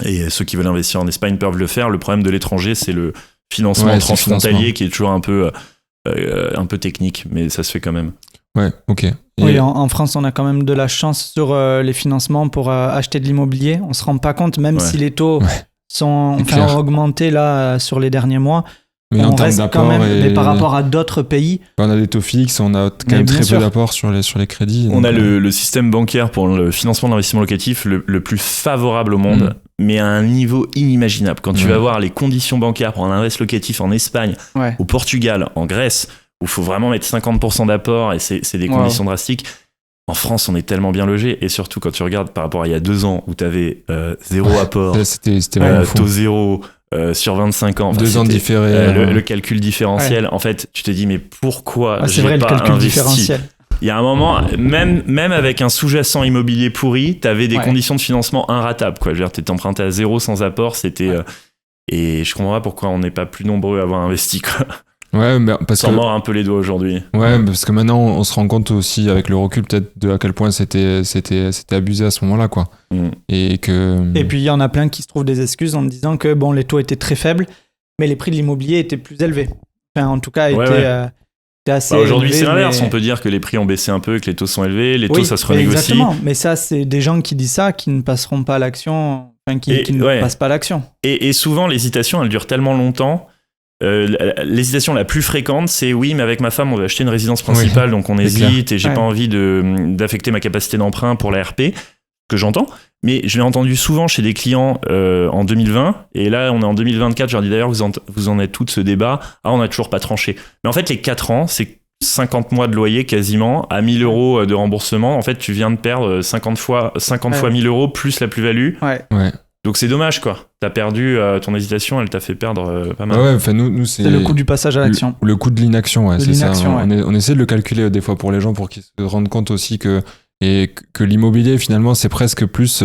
Et ceux qui veulent investir en Espagne peuvent le faire. Le problème de l'étranger, c'est le financement transfrontalier qui est toujours un peu technique, mais ça se fait quand même. Ouais, ok. Oui, en France, on a quand même de la chance sur les financements pour acheter de l'immobilier. On se rend pas compte, même si les taux ont augmenté là sur les derniers mois. Mais on reste quand même, mais par rapport à d'autres pays. On a des taux fixes, on a quand même très peu d'apport sur les crédits. On a le système bancaire pour le financement de l'investissement locatif le plus favorable au monde, mais à un niveau inimaginable. Quand tu vas voir les conditions bancaires pour un investissement locatif en Espagne, au Portugal, en Grèce, où il faut vraiment mettre 50% d'apport et c'est des conditions drastiques. En France, on est tellement bien logé, et surtout quand tu regardes par rapport à il y a 2 ans où tu avais 0 apport, c'était vraiment fou. taux zéro, sur 25 ans. 2 ans de différé. Le calcul différentiel, en fait, tu te dis, mais pourquoi c'est j'ai vrai, pas le calcul investi différentiel. Il y a un moment, même avec un sous-jacent immobilier pourri, tu avais des conditions de financement inratables. Quoi. Je veux dire, tu étais emprunté à 0 sans apport, c'était. Et je comprends pas pourquoi on n'est pas plus nombreux à avoir investi. Quoi. Ouais, mais parce S'en mord un peu les doigts aujourd'hui. Ouais, parce que maintenant on se rend compte aussi avec le recul peut-être de à quel point c'était abusé à ce moment-là, quoi. Et puis il y en a plein qui se trouvent des excuses en disant que bon, les taux étaient très faibles, mais les prix de l'immobilier étaient plus élevés. Enfin, en tout cas, étaient assez. Aujourd'hui, élevés, c'est l'inverse. mais... On peut dire que les prix ont baissé un peu, que les taux sont élevés. Les taux, ça se renégocie. Exactement. Mais ça, c'est des gens qui disent ça, qui ne passeront pas à l'action, enfin, qui ne passent pas à l'action. Et souvent, l'hésitation, elle dure tellement longtemps. L'hésitation la plus fréquente, c'est oui, mais avec ma femme, on veut acheter une résidence principale, donc on hésite et j'ai pas envie d'affecter ma capacité d'emprunt pour la RP, que j'entends. Mais je l'ai entendu souvent chez des clients en 2020, et là on est en 2024. Je leur dis d'ailleurs, vous en êtes tous de ce débat. On n'a toujours pas tranché. Mais en fait, les 4 ans, c'est 50 mois de loyer quasiment, à 1000 euros de remboursement. En fait, tu viens de perdre 50 fois 1000 euros plus la plus-value. Donc c'est dommage, quoi. T'as perdu ton hésitation, elle t'a fait perdre pas mal. Ouais, enfin nous c'est le coût du passage à l'action. Le coût de l'inaction, c'est ça. On essaie de le calculer des fois pour les gens pour qu'ils se rendent compte aussi que l'immobilier finalement c'est presque plus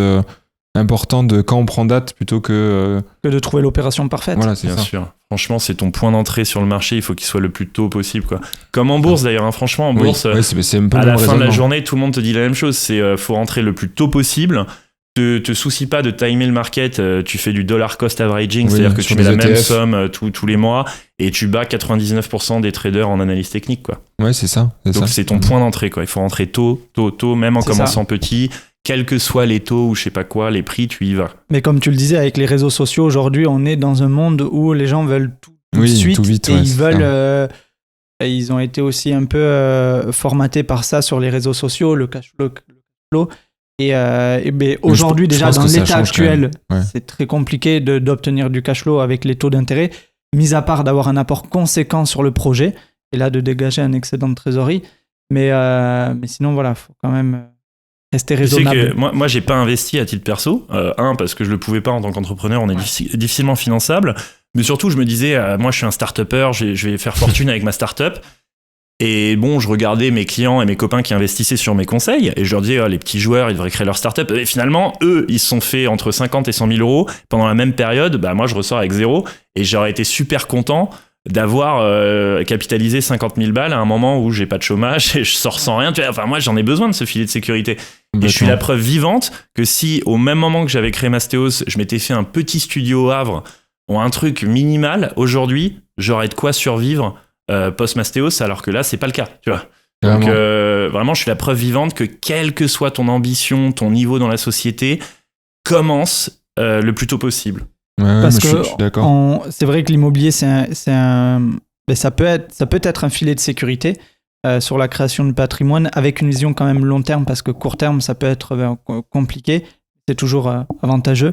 important de quand on prend date plutôt que de trouver l'opération parfaite. Voilà, c'est bien ça. sûr. Franchement, c'est ton point d'entrée sur le marché, il faut qu'il soit le plus tôt possible, quoi. Comme en bourse d'ailleurs, hein. Franchement en bourse, c'est un peu à la fin de la journée, tout le monde te dit la même chose, c'est faut rentrer le plus tôt possible. Te soucie pas de timer le market, tu fais du dollar cost averaging, c'est-à-dire que tu mets la même somme tous les mois et tu bats 99% des traders en analyse technique, quoi. Ouais, c'est ça. Donc c'est ton point d'entrée, quoi. Il faut rentrer tôt, même en commençant petit, quels que soient les taux ou je sais pas quoi, les prix, tu y vas. Mais comme tu le disais, avec les réseaux sociaux, aujourd'hui, on est dans un monde où les gens veulent tout de suite, tout vite, et ils veulent. Ils ont été aussi un peu formatés par ça sur les réseaux sociaux, le cash flow. Et aujourd'hui, déjà dans l'état actuel, c'est très compliqué d'obtenir du cash flow avec les taux d'intérêt, mis à part d'avoir un apport conséquent sur le projet, et là de dégager un excédent de trésorerie. Mais sinon, voilà, il faut quand même rester raisonnable. Tu sais que moi, j'ai pas investi à titre perso. Parce que je le pouvais pas en tant qu'entrepreneur, on est difficilement finançable. Mais surtout, je me disais, moi, je suis un start-upper, je vais faire fortune avec ma start-up. Et bon, je regardais mes clients et mes copains qui investissaient sur mes conseils et je leur disais, les petits joueurs, ils devraient créer leur startup. Et finalement, eux, ils se sont fait entre 50 et 100 000 euros pendant la même période. Moi, je ressors avec 0 et j'aurais été super content d'avoir capitalisé 50 000 balles à un moment où j'ai pas de chômage et je sors sans rien. Enfin, moi, j'en ai besoin de ce filet de sécurité. Et je suis la preuve vivante que si, au même moment que j'avais créé Mastéos, je m'étais fait un petit studio au Havre ou un truc minimal, aujourd'hui, j'aurais de quoi survivre post-Mastéos, alors que là, c'est pas le cas, tu vois. Donc, vraiment, je suis la preuve vivante que quelle que soit ton ambition, ton niveau dans la société, commence le plus tôt possible. Parce que je suis d'accord. C'est vrai que l'immobilier, ça peut être un filet de sécurité sur la création de patrimoine, avec une vision quand même long terme, parce que court terme, ça peut être compliqué. C'est toujours avantageux.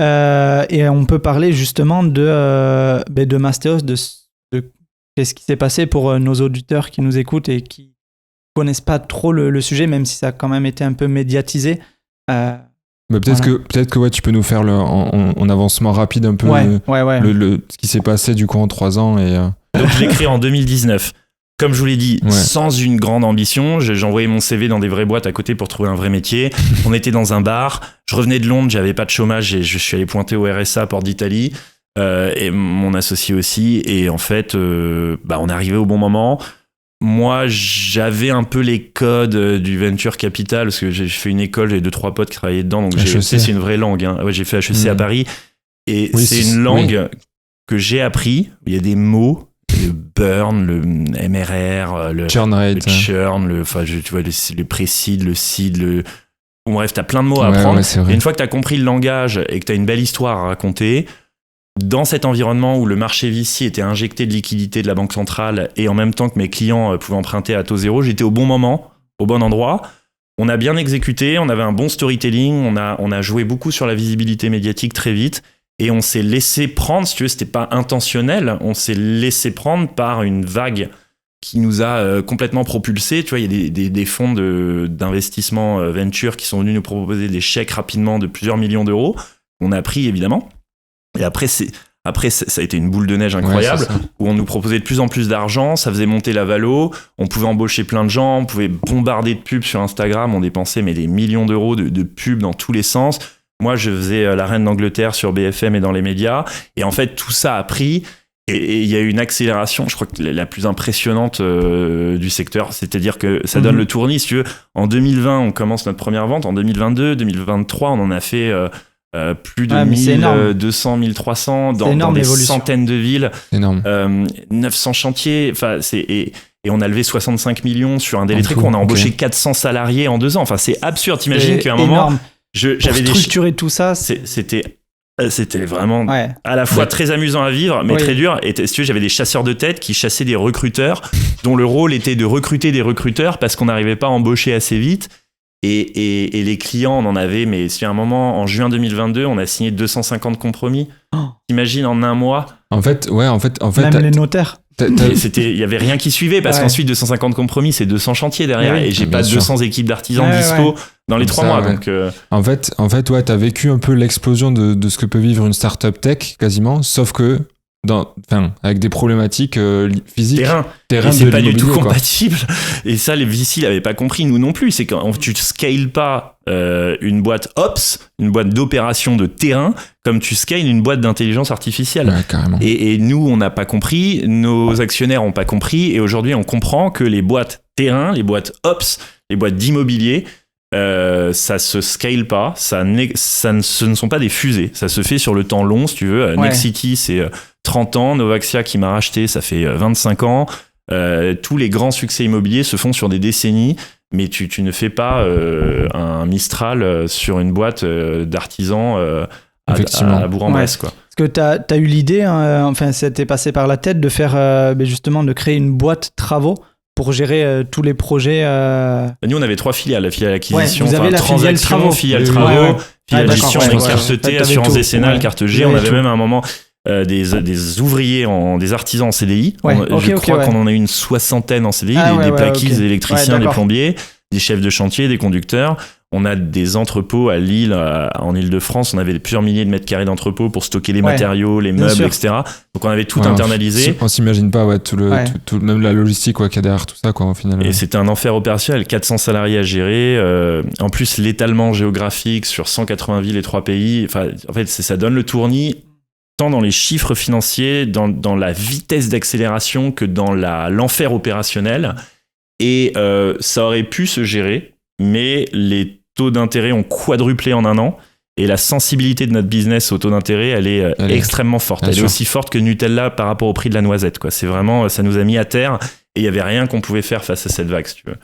Et on peut parler justement de Mastéos, de qu'est-ce qui s'est passé pour nos auditeurs qui nous écoutent et qui connaissent pas trop le sujet, même si ça a quand même été un peu médiatisé. Bah, peut-être que ouais, tu peux nous faire en avancement rapide un peu ce qui s'est passé du coup en 3 ans. Donc je l'ai créé en 2019. Comme je vous l'ai dit, sans une grande ambition, j'envoyais mon CV dans des vraies boîtes à côté pour trouver un vrai métier. On était dans un bar, je revenais de Londres, j'avais pas de chômage et je suis allé pointer au RSA Porte d'Italie et mon associé aussi. Et en fait, on est arrivé au bon moment. Moi, j'avais un peu les codes du venture capital parce que j'ai fait une école, j'ai 2-3 potes qui travaillaient dedans, donc c'est une vraie langue. Hein. Ouais, j'ai fait HEC à Paris et c'est une langue que j'ai appris. Il y a des mots, le burn, le MRR, le churn rate, churn, tu vois, le pré-seed, le seed, bref, t'as plein de mots à apprendre. Et une fois que t'as compris le langage et que t'as une belle histoire à raconter, dans cet environnement où le marché VC était injecté de liquidités de la Banque centrale et en même temps que mes clients pouvaient emprunter à taux zéro, j'étais au bon moment, au bon endroit. On a bien exécuté, on avait un bon storytelling, on a joué beaucoup sur la visibilité médiatique très vite et on s'est laissé prendre, si tu veux, c'était pas intentionnel, on s'est laissé prendre par une vague qui nous a complètement propulsés. Tu vois, il y a des fonds d'investissement venture qui sont venus nous proposer des chèques rapidement de plusieurs millions d'euros. On a pris évidemment. Et après, ça a été une boule de neige incroyable où on nous proposait de plus en plus d'argent, ça faisait monter la valo, on pouvait embaucher plein de gens, on pouvait bombarder de pubs sur Instagram, on dépensait des millions d'euros de pubs dans tous les sens. Moi, je faisais la reine d'Angleterre sur BFM et dans les médias. Et en fait, tout ça a pris et il y a eu une accélération, je crois que la plus impressionnante du secteur. C'est-à-dire que ça donne le tournis. Si tu veux, en 2020, on commence notre première vente. En 2022, 2023, on en a fait... plus de 1200, 1300 dans des centaines de villes, 900 chantiers, et on a levé 65 millions sur un délai très court. On a embauché 400 salariés en 2 ans. Enfin, c'est absurde. T'imagines qu'à un moment, j'avais structurer tout ça. C'était vraiment à la fois très amusant à vivre, mais très dur. Et si tu veux, j'avais des chasseurs de tête qui chassaient des recruteurs, dont le rôle était de recruter des recruteurs parce qu'on n'arrivait pas à embaucher assez vite. Et les clients, on en avait, mais si à un moment, en juin 2022, on a signé 250 compromis. T'imagines en un mois. En fait. Même les notaires. Il y avait rien qui suivait parce qu'ensuite 250 compromis, c'est 200 chantiers derrière et j'ai pas 200 équipes d'artisans dispo dans les 3 mois. Donc en fait, t'as vécu un peu l'explosion de ce que peut vivre une startup tech quasiment, sauf que avec des problématiques physiques. Terrain c'est pas du tout compatible. Et ça, les VC l'avaient pas compris, nous non plus. C'est quand tu scales pas une boîte Ops, une boîte d'opération de terrain, comme tu scales une boîte d'intelligence artificielle. Ouais, carrément. Et nous, on n'a pas compris, nos actionnaires ont pas compris, et aujourd'hui, on comprend que les boîtes terrain, les boîtes Ops, les boîtes d'immobilier, ça se scale pas, ce ne sont pas des fusées, ça se fait sur le temps long, si tu veux. Nexity, c'est 30 ans, Novaxia qui m'a racheté, ça fait 25 ans. Tous les grands succès immobiliers se font sur des décennies, mais tu ne fais pas un Mistral sur une boîte d'artisans à Bourg-en-Bresse, quoi. Parce que t'as eu l'idée, ça t'est passé par la tête de faire justement de créer une boîte travaux pour gérer tous les projets. Nous, on avait 3 filiales. La filiale acquisition, vous avez la transaction, filiale travaux, filiale gestion avec carte T, assurance décennale, carte G. On avait même à un moment des ouvriers, des artisans en CDI. Je crois qu'on en a une 60aine en CDI, des plaquistes, des électriciens, des plombiers, des chefs de chantier, des conducteurs. On a des entrepôts à Lille, en Île-de-France. On avait plusieurs milliers de mètres carrés d'entrepôts pour stocker les matériaux, les meubles, etc. Donc on avait tout internalisé. On s'imagine pas tout même la logistique qu'il y a derrière tout ça, quoi, au final. Et c'était un enfer opérationnel, 400 salariés à gérer. En plus, l'étalement géographique sur 180 villes et 3 pays. En fait, ça donne le tournis tant dans les chiffres financiers, dans la vitesse d'accélération que dans l'enfer opérationnel. Et ça aurait pu se gérer, mais les taux d'intérêt ont quadruplé en un an. Et la sensibilité de notre business au taux d'intérêt, elle est extrêmement forte. Elle est aussi forte que Nutella par rapport au prix de la noisette, quoi. C'est vraiment, ça nous a mis à terre. Et il n'y avait rien qu'on pouvait faire face à cette vague, si tu veux.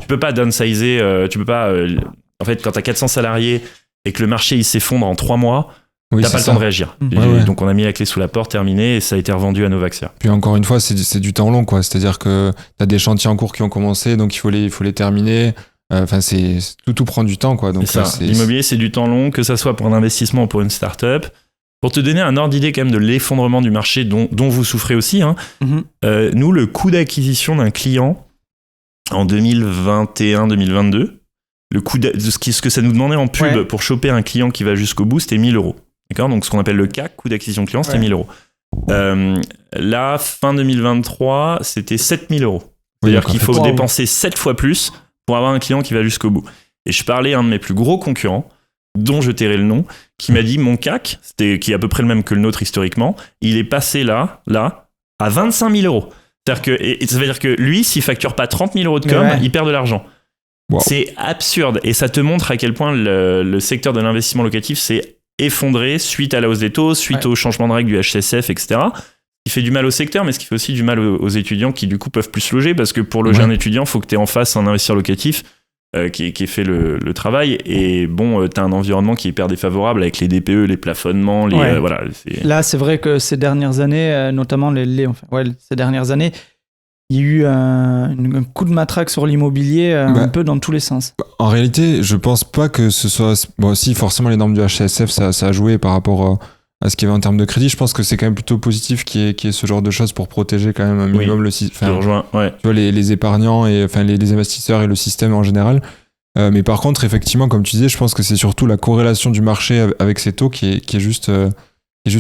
Tu peux pas downsizer, tu peux pas... en fait, quand tu as 400 salariés et que le marché il s'effondre en 3 mois, t'as pas le temps de réagir. Donc on a mis la clé sous la porte, terminé, et ça a été revendu à Novaxia. Puis encore une fois, c'est du temps long, quoi. C'est-à-dire que t'as des chantiers en cours qui ont commencé, donc il faut les terminer. Tout prend du temps, quoi. Donc l'immobilier, c'est du temps long, que ça soit pour un investissement ou pour une start-up. Pour te donner un ordre d'idée quand même de l'effondrement du marché dont vous souffrez aussi, nous, le coût d'acquisition d'un client en 2021-2022, le coût de ce que ça nous demandait en pub pour choper un client qui va jusqu'au bout, c'était 1 000 €. D'accord ? Donc ce qu'on appelle le CAC, coût d'acquisition client, c'était 1 000 €. Là, fin 2023, c'était 7 000 €. C'est-à-dire qu'il faut dépenser 7 fois plus pour avoir un client qui va jusqu'au bout. Et je parlais à un de mes plus gros concurrents, dont je tairai le nom, qui m'a dit mon CAC, qui est à peu près le même que le nôtre historiquement, il est passé là, à 25 000 €. C'est-à-dire que, ça veut dire que lui, s'il facture pas 30 000 € de com, il perd de l'argent. Wow. C'est absurde. Et ça te montre à quel point le secteur de l'investissement locatif s'est effondré suite à la hausse des taux, suite au changement de règles du HCSF, etc. Ce qui fait du mal au secteur, mais ce qui fait aussi du mal aux étudiants qui, du coup, peuvent plus se loger, parce que pour loger un étudiant, il faut que tu aies en face un investisseur locatif qui ait fait le travail. Et bon, tu as un environnement qui est hyper défavorable avec les DPE, les plafonnements. Voilà, là, c'est vrai que ces dernières années, notamment ces dernières années, il y a eu un coup de matraque sur l'immobilier un peu dans tous les sens. En réalité, je pense pas que ce soit... Bon, si, forcément, les normes du HCSF, ça a joué par rapport à ce qu'il y avait en termes de crédit. Je pense que c'est quand même plutôt positif qu'il y ait ce genre de choses pour protéger quand même un minimum le système. Tu vois, les épargnants, et les investisseurs et le système en général. Mais par contre, effectivement, comme tu disais, je pense que c'est surtout la corrélation du marché avec ces taux qui est juste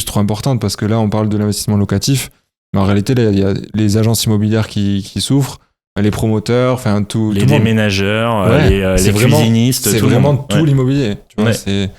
trop importante, parce que là, on parle de l'investissement locatif. Mais en réalité, là, il y a les agences immobilières qui souffrent, les promoteurs, tout les déménageurs, les cuisinistes. C'est vraiment tout l'immobilier. Tu vois, c'est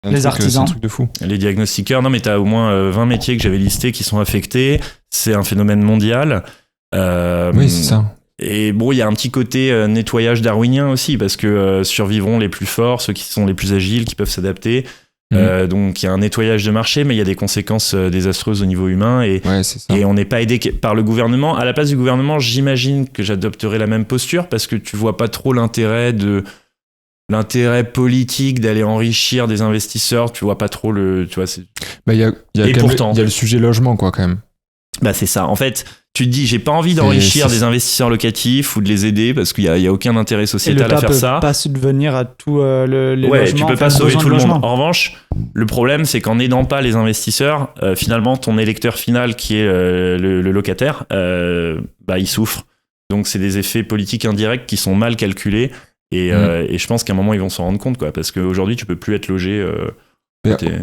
les artisans. C'est un truc de fou. Les diagnostiqueurs. Non, mais tu as au moins 20 métiers que j'avais listés qui sont affectés. C'est un phénomène mondial. Oui, c'est ça. Et bon, il y a un petit côté nettoyage darwinien aussi, parce que survivront les plus forts, ceux qui sont les plus agiles, qui peuvent s'adapter. Donc il y a un nettoyage de marché, mais il y a des conséquences désastreuses au niveau humain, et on n'est pas aidé par le gouvernement. À la place du gouvernement, j'imagine que j'adopterai la même posture, parce que tu vois pas trop l'intérêt politique d'aller enrichir des investisseurs. Tu vois pas trop il y a le sujet logement, quoi, quand même. C'est ça. En fait, tu te dis, j'ai pas envie d'enrichir des investisseurs locatifs ou de les aider, parce qu'il y a aucun intérêt sociétal à faire ça. Et l'État peut pas subvenir à tous les logements. Tu peux pas sauver tout le monde. En revanche, le problème, c'est qu'en n'aidant pas les investisseurs, finalement, ton électeur final, qui est le locataire, il souffre. Donc, c'est des effets politiques indirects qui sont mal calculés. Et je pense qu'à un moment, ils vont s'en rendre compte, quoi, parce qu'aujourd'hui, tu peux plus être logé.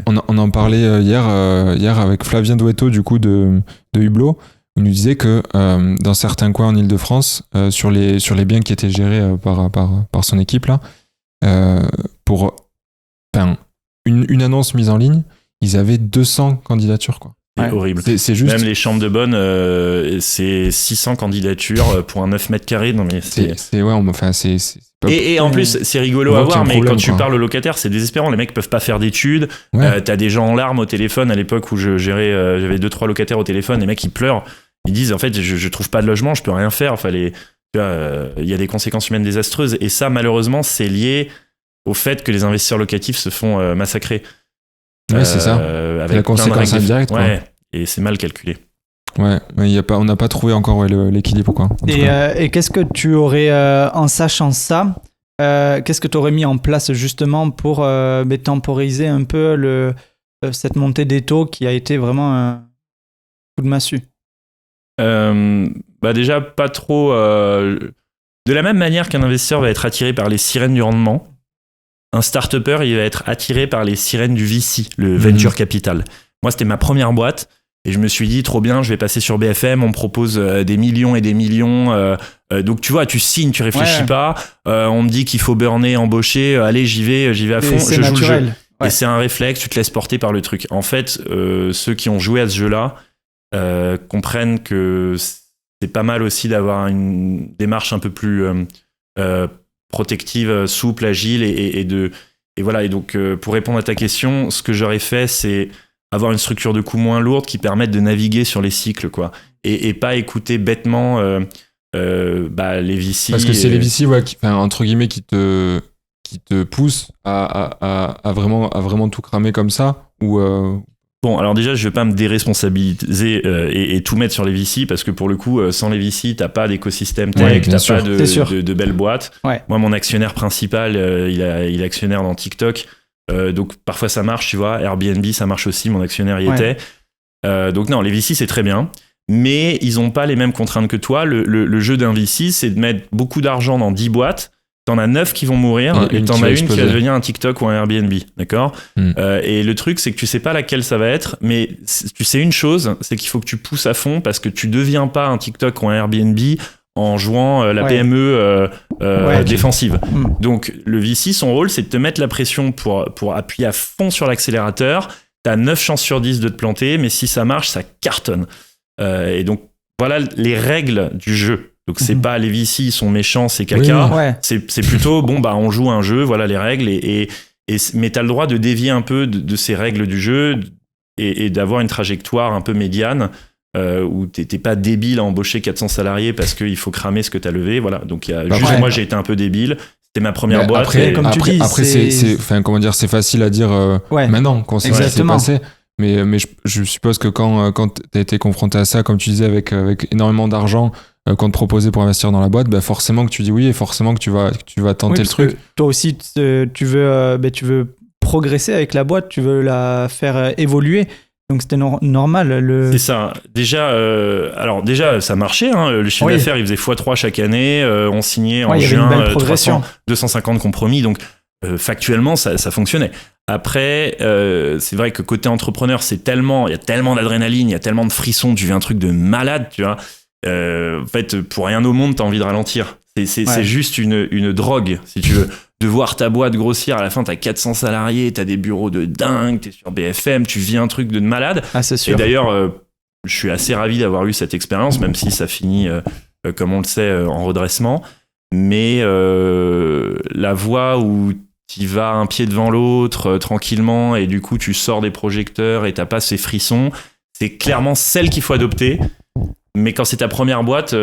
On en parlait hier avec Flavien Douetto, du coup, de Hublot. Il nous disait que dans certains coins en Ile-de-France, sur les biens qui étaient gérés par son équipe, là, pour une annonce mise en ligne, ils avaient 200 candidatures, quoi. C'est horrible. C'est juste... Même les chambres de bonne, c'est 600 candidatures pour un 9 mètres carrés. Non, mais c'est et en plus, c'est rigolo à voir, mais quand tu parles aux locataires, c'est désespérant. Les mecs peuvent pas faire d'études. T'as des gens en larmes au téléphone. À l'époque où je gérais, j'avais 2-3 locataires au téléphone. Les mecs, ils pleurent. Ils disent, en fait, je trouve pas de logement, je peux rien faire. Il y a des conséquences humaines désastreuses. Et ça, malheureusement, c'est lié au fait que les investisseurs locatifs se font massacrer. Ouais, c'est ça. Avec la conséquence indirecte. Et c'est mal calculé. On n'a pas trouvé encore l'équilibre, quoi. Et qu'est-ce que tu aurais, en sachant ça, qu'est-ce que tu aurais mis en place justement pour temporiser un peu cette montée des taux qui a été vraiment un coup de massue? Déjà, pas trop. De la même manière qu'un investisseur va être attiré par les sirènes du rendement, un start-upper, il va être attiré par les sirènes du VC, le Venture Capital. Moi, c'était ma première boîte. Et je me suis dit, trop bien, je vais passer sur BFM, on me propose des millions et des millions. Donc, tu vois, tu signes, tu réfléchis pas. On me dit qu'il faut burner, embaucher. Allez, j'y vais à fond. Je joue le jeu. Et c'est un réflexe, tu te laisses porter par le truc. En fait, ceux qui ont joué à ce jeu-là comprennent que c'est pas mal aussi d'avoir une démarche un peu plus protective, souple, agile. Et voilà. Et donc, pour répondre à ta question, ce que j'aurais fait, c'est avoir une structure de coût moins lourde qui permette de naviguer sur les cycles, quoi, et pas écouter bêtement les VC. Parce que c'est les VC, entre guillemets, qui te poussent à vraiment tout cramer comme ça, ou Bon, alors déjà, je vais pas me déresponsabiliser et tout mettre sur les VC, parce que pour le coup, sans les VC, t'as pas d'écosystème tech, t'as pas de belles boîtes. Moi, mon actionnaire principal, il est actionnaire dans TikTok. Donc parfois ça marche, tu vois. Airbnb, ça marche aussi, mon actionnaire y était. Donc non, les VC, c'est très bien, mais ils ont pas les mêmes contraintes que toi. Le jeu d'un VC, c'est de mettre beaucoup d'argent dans 10 boîtes t'en as 9 qui vont mourir Et et une t'en qui as va une qui va exploser. devenir un TikTok ou un Airbnb, d'accord? Et le truc, c'est que tu sais pas laquelle ça va être, mais tu sais une chose, c'est qu'il faut que tu pousses à fond parce que tu deviens pas un TikTok ou un Airbnb en jouant la PME défensive. Donc le VC, son rôle, c'est de te mettre la pression pour appuyer à fond sur l'accélérateur. T'as 9 chances sur 10 de te planter, mais si ça marche, ça cartonne. Et donc voilà les règles du jeu. Donc c'est pas les VC, ils sont méchants, c'est caca. Oui. Ouais. C'est plutôt on joue un jeu, voilà les règles mais t'as le droit de dévier un peu de ces règles du jeu et d'avoir une trajectoire un peu médiane où t'es pas débile à embaucher 400 salariés parce qu'il faut cramer ce que t'as levé. Voilà. Donc moi j'ai été un peu débile. C'était ma première boîte. Après, c'est facile à dire maintenant qu'on sait ce qui s'est passé. Mais je suppose que quand t'as été confronté à ça, comme tu disais, avec énormément d'argent qu'on te proposait pour investir dans la boîte, forcément que tu dis oui et forcément que tu vas tenter le truc. Toi aussi, tu veux progresser avec la boîte, tu veux la faire évoluer. Donc c'était normal. C'est ça. Déjà, ça marchait. Le chiffre d'affaires, il faisait x3 chaque année. On signait en juin 250 compromis. Donc factuellement, ça fonctionnait. Après, c'est vrai que côté entrepreneur, il y a tellement d'adrénaline, il y a tellement de frissons, tu vis un truc de malade, tu vois. En fait, pour rien au monde, t'as envie de ralentir. C'est juste une drogue, si tu veux. De voir ta boîte grossir, à la fin, t'as 400 salariés, t'as des bureaux de dingue, t'es sur BFM, tu vis un truc de malade. Ah, c'est sûr. Et d'ailleurs, je suis assez ravi d'avoir eu cette expérience, même si ça finit, comme on le sait, en redressement. Mais la voie où tu vas un pied devant l'autre tranquillement et du coup tu sors des projecteurs et t'as pas ces frissons, c'est clairement celle qu'il faut adopter. Mais quand c'est ta première boîte, tu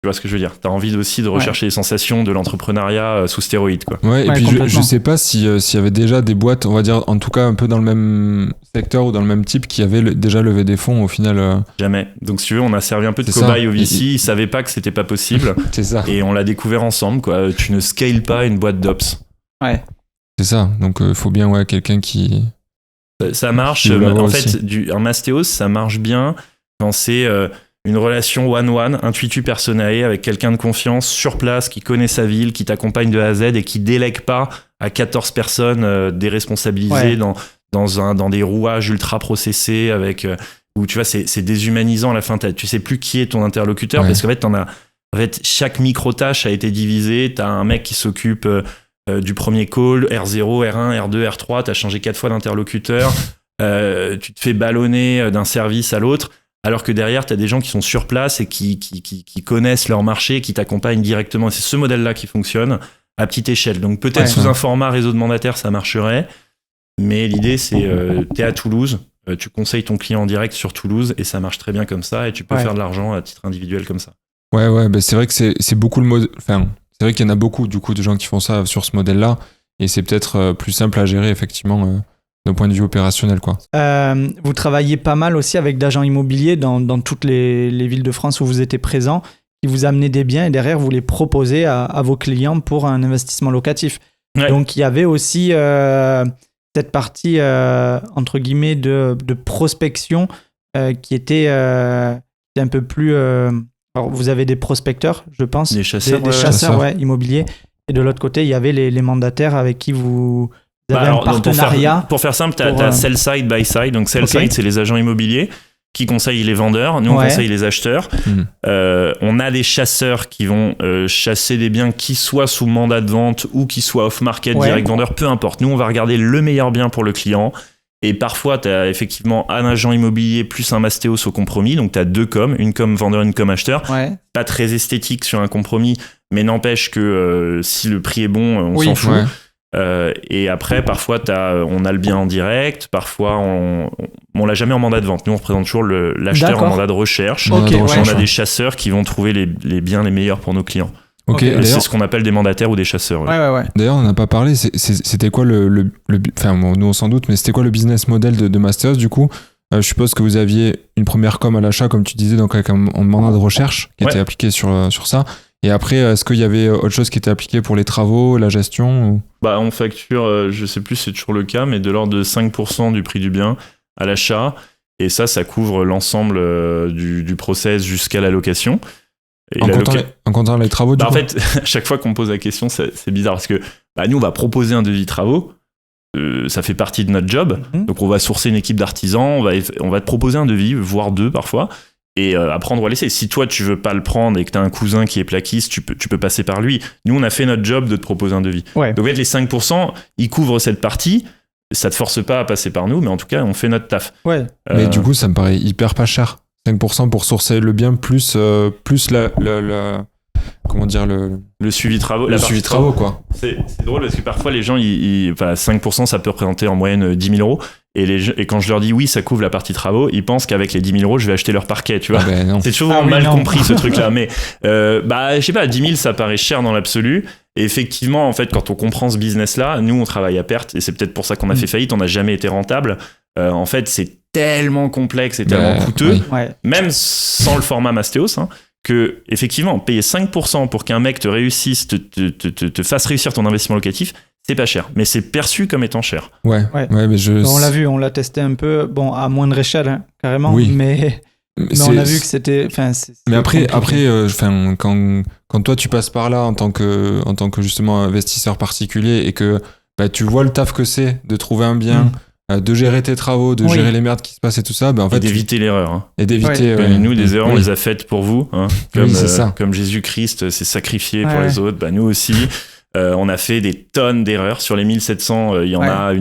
vois ce que je veux dire. T'as envie aussi de rechercher les sensations de l'entrepreneuriat sous stéroïdes, quoi. Ouais, et puis je sais pas s'il y avait déjà des boîtes, on va dire en tout cas un peu dans le même secteur ou dans le même type, qui avaient déjà levé des fonds au final. Jamais. Donc si tu veux, on a servi un peu de cobaye au VC, ils savaient pas que c'était pas possible. C'est ça. Et on l'a découvert ensemble, quoi. Tu ne scales pas une boîte d'ops. Ouais. C'est ça. Donc il faut bien quelqu'un qui... Ça marche. En fait, un Mastéos, ça marche bien quand c'est une relation one-one, intuitu personae, avec quelqu'un de confiance sur place, qui connaît sa ville, qui t'accompagne de A à Z et qui délègue pas à 14 personnes déresponsabilisées dans des rouages ultra processés où tu vois, c'est déshumanisant à la fin. Tu sais plus qui est ton interlocuteur parce qu'en fait, chaque micro-tâche a été divisée. T'as un mec qui s'occupe du premier call, R0, R1, R2, R3, t'as changé 4 fois d'interlocuteur, tu te fais ballonner d'un service à l'autre, alors que derrière, t'as des gens qui sont sur place et qui connaissent leur marché, qui t'accompagnent directement. Et c'est ce modèle-là qui fonctionne à petite échelle. Donc peut-être sous un format réseau de mandataires, ça marcherait, mais l'idée, c'est t'es à Toulouse, tu conseilles ton client en direct sur Toulouse et ça marche très bien comme ça et tu peux faire de l'argent à titre individuel comme ça. Ouais, c'est vrai que c'est beaucoup le mode... Enfin, c'est vrai qu'il y en a beaucoup du coup de gens qui font ça sur ce modèle-là et c'est peut-être plus simple à gérer effectivement d'un point de vue opérationnel, quoi. Vous travaillez pas mal aussi avec d'agents immobiliers dans toutes les villes de France où vous étiez présents, qui vous amenaient des biens et derrière vous les proposez à vos clients pour un investissement locatif. Ouais. Donc il y avait aussi cette partie entre guillemets de prospection qui était un peu plus... Alors, vous avez des prospecteurs, je pense. Des chasseurs. Des chasseurs immobiliers. Et de l'autre côté, il y avait les mandataires avec qui vous avez un partenariat. Pour faire simple, tu as sell side, buy side. Donc, sell side, c'est les agents immobiliers qui conseillent les vendeurs. Nous, on conseille les acheteurs. On a des chasseurs qui vont chasser des biens qui soient sous mandat de vente ou qui soient off-market, direct vendeur, peu importe. Nous, on va regarder le meilleur bien pour le client. Et parfois, tu as effectivement un agent immobilier plus un Mastéos au compromis. Donc, tu as 2 coms, une com vendeur, une com acheteur. Pas très esthétique sur un compromis, mais n'empêche que si le prix est bon, on s'en fout. Et après, parfois, on a le bien en direct. Parfois, on l'a jamais en mandat de vente. Nous, on représente toujours l'acheteur en mandat de recherche. On a des chasseurs qui vont trouver les biens les meilleurs pour nos clients. C'est ce qu'on appelle des mandataires ou des chasseurs. D'ailleurs, on n'en a pas parlé. C'était quoi enfin, nous on s'en doute, mais c'était quoi le business model de Mastéos du coup? Je suppose que vous aviez une première com à l'achat, comme tu disais, donc avec un mandat de recherche qui était appliqué sur ça. Et après, est-ce qu'il y avait autre chose qui était appliqué pour les travaux, la gestion ou... On facture, je sais plus si c'est toujours le cas, mais de l'ordre de 5% du prix du bien à l'achat. Et ça couvre l'ensemble du process jusqu'à la location. Et en comptant les travaux, du en coup. fait, à chaque fois qu'on me pose la question, c'est bizarre parce que nous, on va proposer un devis travaux. Ça fait partie de notre job. Donc, on va sourcer une équipe d'artisans. On va te proposer un devis, voire 2 parfois. Et à prendre ou à laisser. Si toi, tu veux pas le prendre et que tu as un cousin qui est plaquiste, tu peux passer par lui. Nous, on a fait notre job de te proposer un devis. Ouais. Donc, en fait, les 5%, ils couvrent cette partie. Ça te force pas à passer par nous, mais en tout cas, on fait notre taf. Ouais. Mais du coup, ça me paraît hyper pas cher. 5% pour sourcer le bien, plus comment dire, le suivi travaux. le suivi travaux, quoi. C'est drôle parce que parfois, les gens, 5%, ça peut représenter en moyenne 10 000 euros. Et quand je leur dis oui, ça couvre la partie travaux, ils pensent qu'avec les 10 000 euros, je vais acheter leur parquet, tu vois. Ben non. C'est toujours mal compris, ce truc-là. Mais, je sais pas, 10 000, ça paraît cher dans l'absolu. Et effectivement, en fait, quand on comprend ce business-là, nous, on travaille à perte. Et c'est peut-être pour ça qu'on a fait faillite. On n'a jamais été rentable. En fait, c'est tellement complexe et tellement coûteux, même sans le format Mastéos, que, effectivement, payer 5% pour qu'un mec te réussisse, te fasse réussir ton investissement locatif, c'est pas cher, mais c'est perçu comme étant cher. Ouais, mais on l'a vu, on l'a testé un peu, bon, à moindre échelle, carrément, oui. Mais on a vu que c'était... Mais après quand toi tu passes par là en tant que justement investisseur particulier et que tu vois le taf que c'est de trouver un bien, de gérer tes travaux, de gérer les merdes qui se passent et tout ça, en fait, d'éviter l'erreur. Et d'éviter... nous, des erreurs, on les a faites pour vous. Comme Jésus-Christ s'est sacrifié pour les autres, nous aussi. On a fait des tonnes d'erreurs. Sur les 1700, il y en a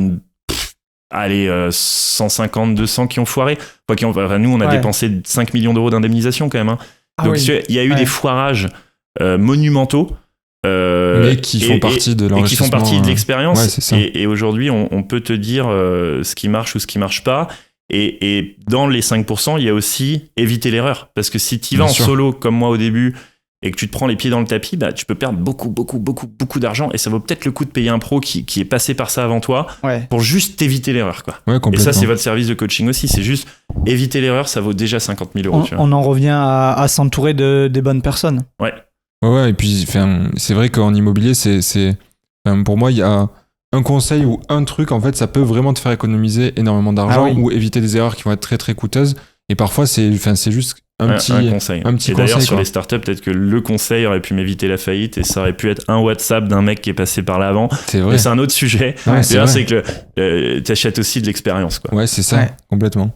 150, 200 qui ont foiré. Nous, on a dépensé 5 millions d'euros d'indemnisation quand même. Donc, il y a eu des foirages monumentaux. Mais qui font partie de l'enrichissement. Et qui font partie de l'expérience. Ouais, c'est ça. Et aujourd'hui, on peut te dire ce qui marche ou ce qui marche pas. Et dans les 5%, il y a aussi éviter l'erreur. Parce que si tu vas en solo, comme moi au début, et que tu te prends les pieds dans le tapis, tu peux perdre beaucoup d'argent. Et ça vaut peut-être le coup de payer un pro qui est passé par ça avant toi pour juste éviter l'erreur, quoi. Ouais, et ça, c'est votre service de coaching aussi. C'est juste éviter l'erreur, ça vaut déjà 50 000 euros. On en revient à s'entourer des bonnes personnes. Ouais, et puis c'est vrai qu'en immobilier, pour moi, il y a un conseil ou un truc, en fait, ça peut vraiment te faire économiser énormément d'argent ou éviter des erreurs qui vont être très très coûteuses. Et parfois, c'est juste un petit conseil. Et d'ailleurs, sur les startups, peut-être que le conseil aurait pu m'éviter la faillite et ça aurait pu être un WhatsApp d'un mec qui est passé par là avant. C'est vrai. Mais c'est un autre sujet. Ouais, c'est que tu achètes aussi de l'expérience, quoi. Ouais, c'est ça. Complètement.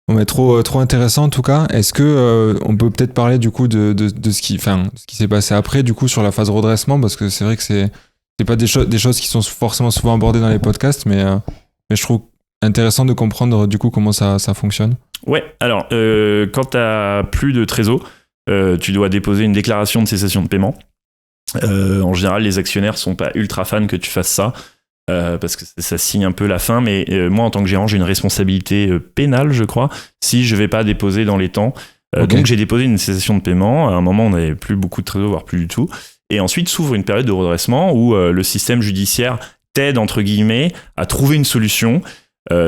Bon, mais trop intéressant en tout cas. Est-ce que on peut peut-être parler du coup de ce qui s'est passé après, du coup, sur la phase redressement, parce que c'est vrai que c'est pas des choses qui sont forcément souvent abordées dans les podcasts, mais je trouve intéressant de comprendre du coup comment ça fonctionne. Ouais, alors quand tu as plus de trésor, tu dois déposer une déclaration de cessation de paiement. En général, les actionnaires sont pas ultra fans que tu fasses ça, parce que ça signe un peu la fin, mais moi, en tant que gérant, j'ai une responsabilité pénale, je crois, si je vais pas déposer dans les temps. Donc j'ai déposé une cessation de paiement. À un moment, on n'avait plus beaucoup de trésor, voire plus du tout. Et ensuite s'ouvre une période de redressement où le système judiciaire t'aide, entre guillemets, à trouver une solution.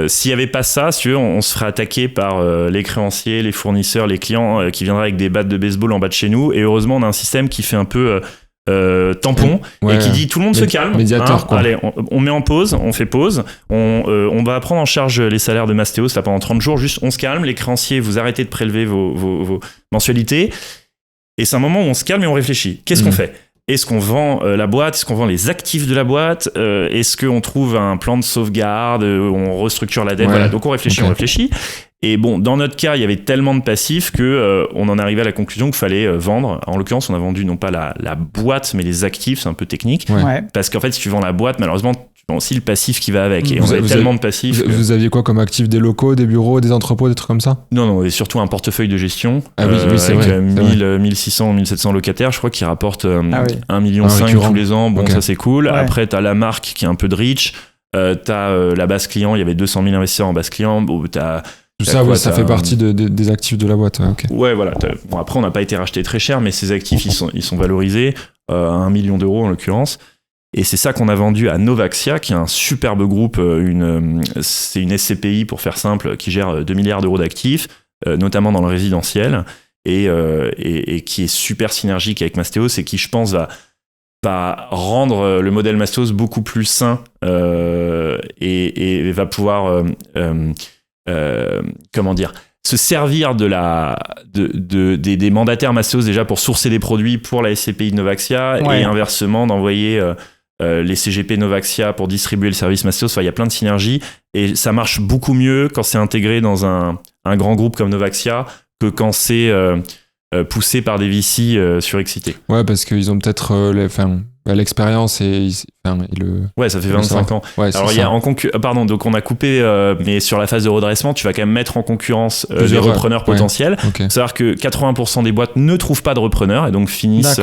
S'il n'y avait pas ça, on se ferait attaquer par les créanciers, les fournisseurs, les clients qui viendraient avec des battes de baseball en bas de chez nous. Et heureusement, on a un système qui fait un peu tampon et qui dit tout le monde se calme. Médiateur, quoi. Allez, on met en pause, on fait pause. On va prendre en charge les salaires de Mastéos là, pendant 30 jours. Juste, on se calme. Les créanciers, vous arrêtez de prélever vos mensualités. Et c'est un moment où on se calme et on réfléchit. Qu'est-ce qu'on fait ? Est-ce qu'on vend la boîte ? Est-ce qu'on vend les actifs de la boîte ? Est-ce qu'on trouve un plan de sauvegarde ? On restructure la dette ? Voilà. Donc on réfléchit. Et bon, dans notre cas, il y avait tellement de passifs que on en arrivait à la conclusion qu'il fallait vendre. En l'occurrence, on a vendu non pas la boîte, mais les actifs. C'est un peu technique. Parce qu'en fait, si tu vends la boîte, malheureusement, tu vends aussi le passif qui va avec. Et on avait tellement de passifs. Vous aviez quoi comme actifs ? Des locaux, des bureaux, des entrepôts, des trucs comme ça ? Non, et surtout un portefeuille de gestion. Oui, c'est avec vrai. 1600 ou 1700 locataires, je crois, qui rapportent 1,5 million tous les ans. Bon, ça c'est cool. Après, t'as la marque qui est un peu de reach. T'as la base client, il y avait 200 000 investisseurs en base client. Bon, tout ça, ça fait partie des actifs de la boîte. Ouais, voilà. Bon, après, on n'a pas été racheté très cher, mais ces actifs, ils sont valorisés à 1 million d'euros en l'occurrence. Et c'est ça qu'on a vendu à Novaxia, qui est un superbe groupe. C'est une SCPI, pour faire simple, qui gère 2 milliards d'euros d'actifs, notamment dans le résidentiel, et qui est super synergique avec Mastéos et qui, je pense, va rendre le modèle Mastéos beaucoup plus sain et va pouvoir... se servir des mandataires Mastéos déjà pour sourcer des produits pour la SCPI de Novaxia et inversement d'envoyer les CGP Novaxia pour distribuer le service Mastéos. Enfin, il y a plein de synergies et ça marche beaucoup mieux quand c'est intégré dans un grand groupe comme Novaxia que quand c'est poussé par des VC surexcités. Ouais, parce qu'ils ont peut-être l'expérience et le... Ouais, ça fait 25 ans. Ouais, alors, il y a pardon, donc on a coupé, mais sur la phase de redressement, tu vas quand même mettre en concurrence des repreneurs potentiels. Okay. C'est-à-dire que 80% des boîtes ne trouvent pas de repreneurs et donc finissent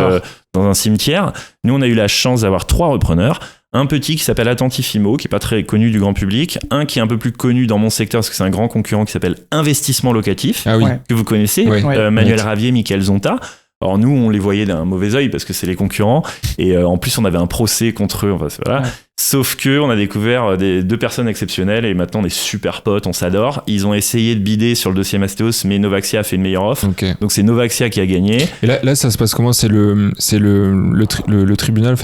dans un cimetière. Nous, on a eu la chance d'avoir 3 repreneurs. Un petit qui s'appelle Attentifimo, qui est pas très connu du grand public. Un qui est un peu plus connu dans mon secteur, parce que c'est un grand concurrent qui s'appelle Investissement Locatif, que vous connaissez, Manuel Ravier, Michael Zonta. Alors nous, on les voyait d'un mauvais œil parce que c'est les concurrents. Et en plus, on avait un procès contre eux. Enfin, voilà. Sauf que on a découvert 2 personnes exceptionnelles et maintenant on est super potes, on s'adore. Ils ont essayé de bider sur le dossier Mastéos, mais Novaxia a fait une meilleure offre. Okay. Donc c'est Novaxia qui a gagné. Et là, ça se passe comment ? C'est le tribunal,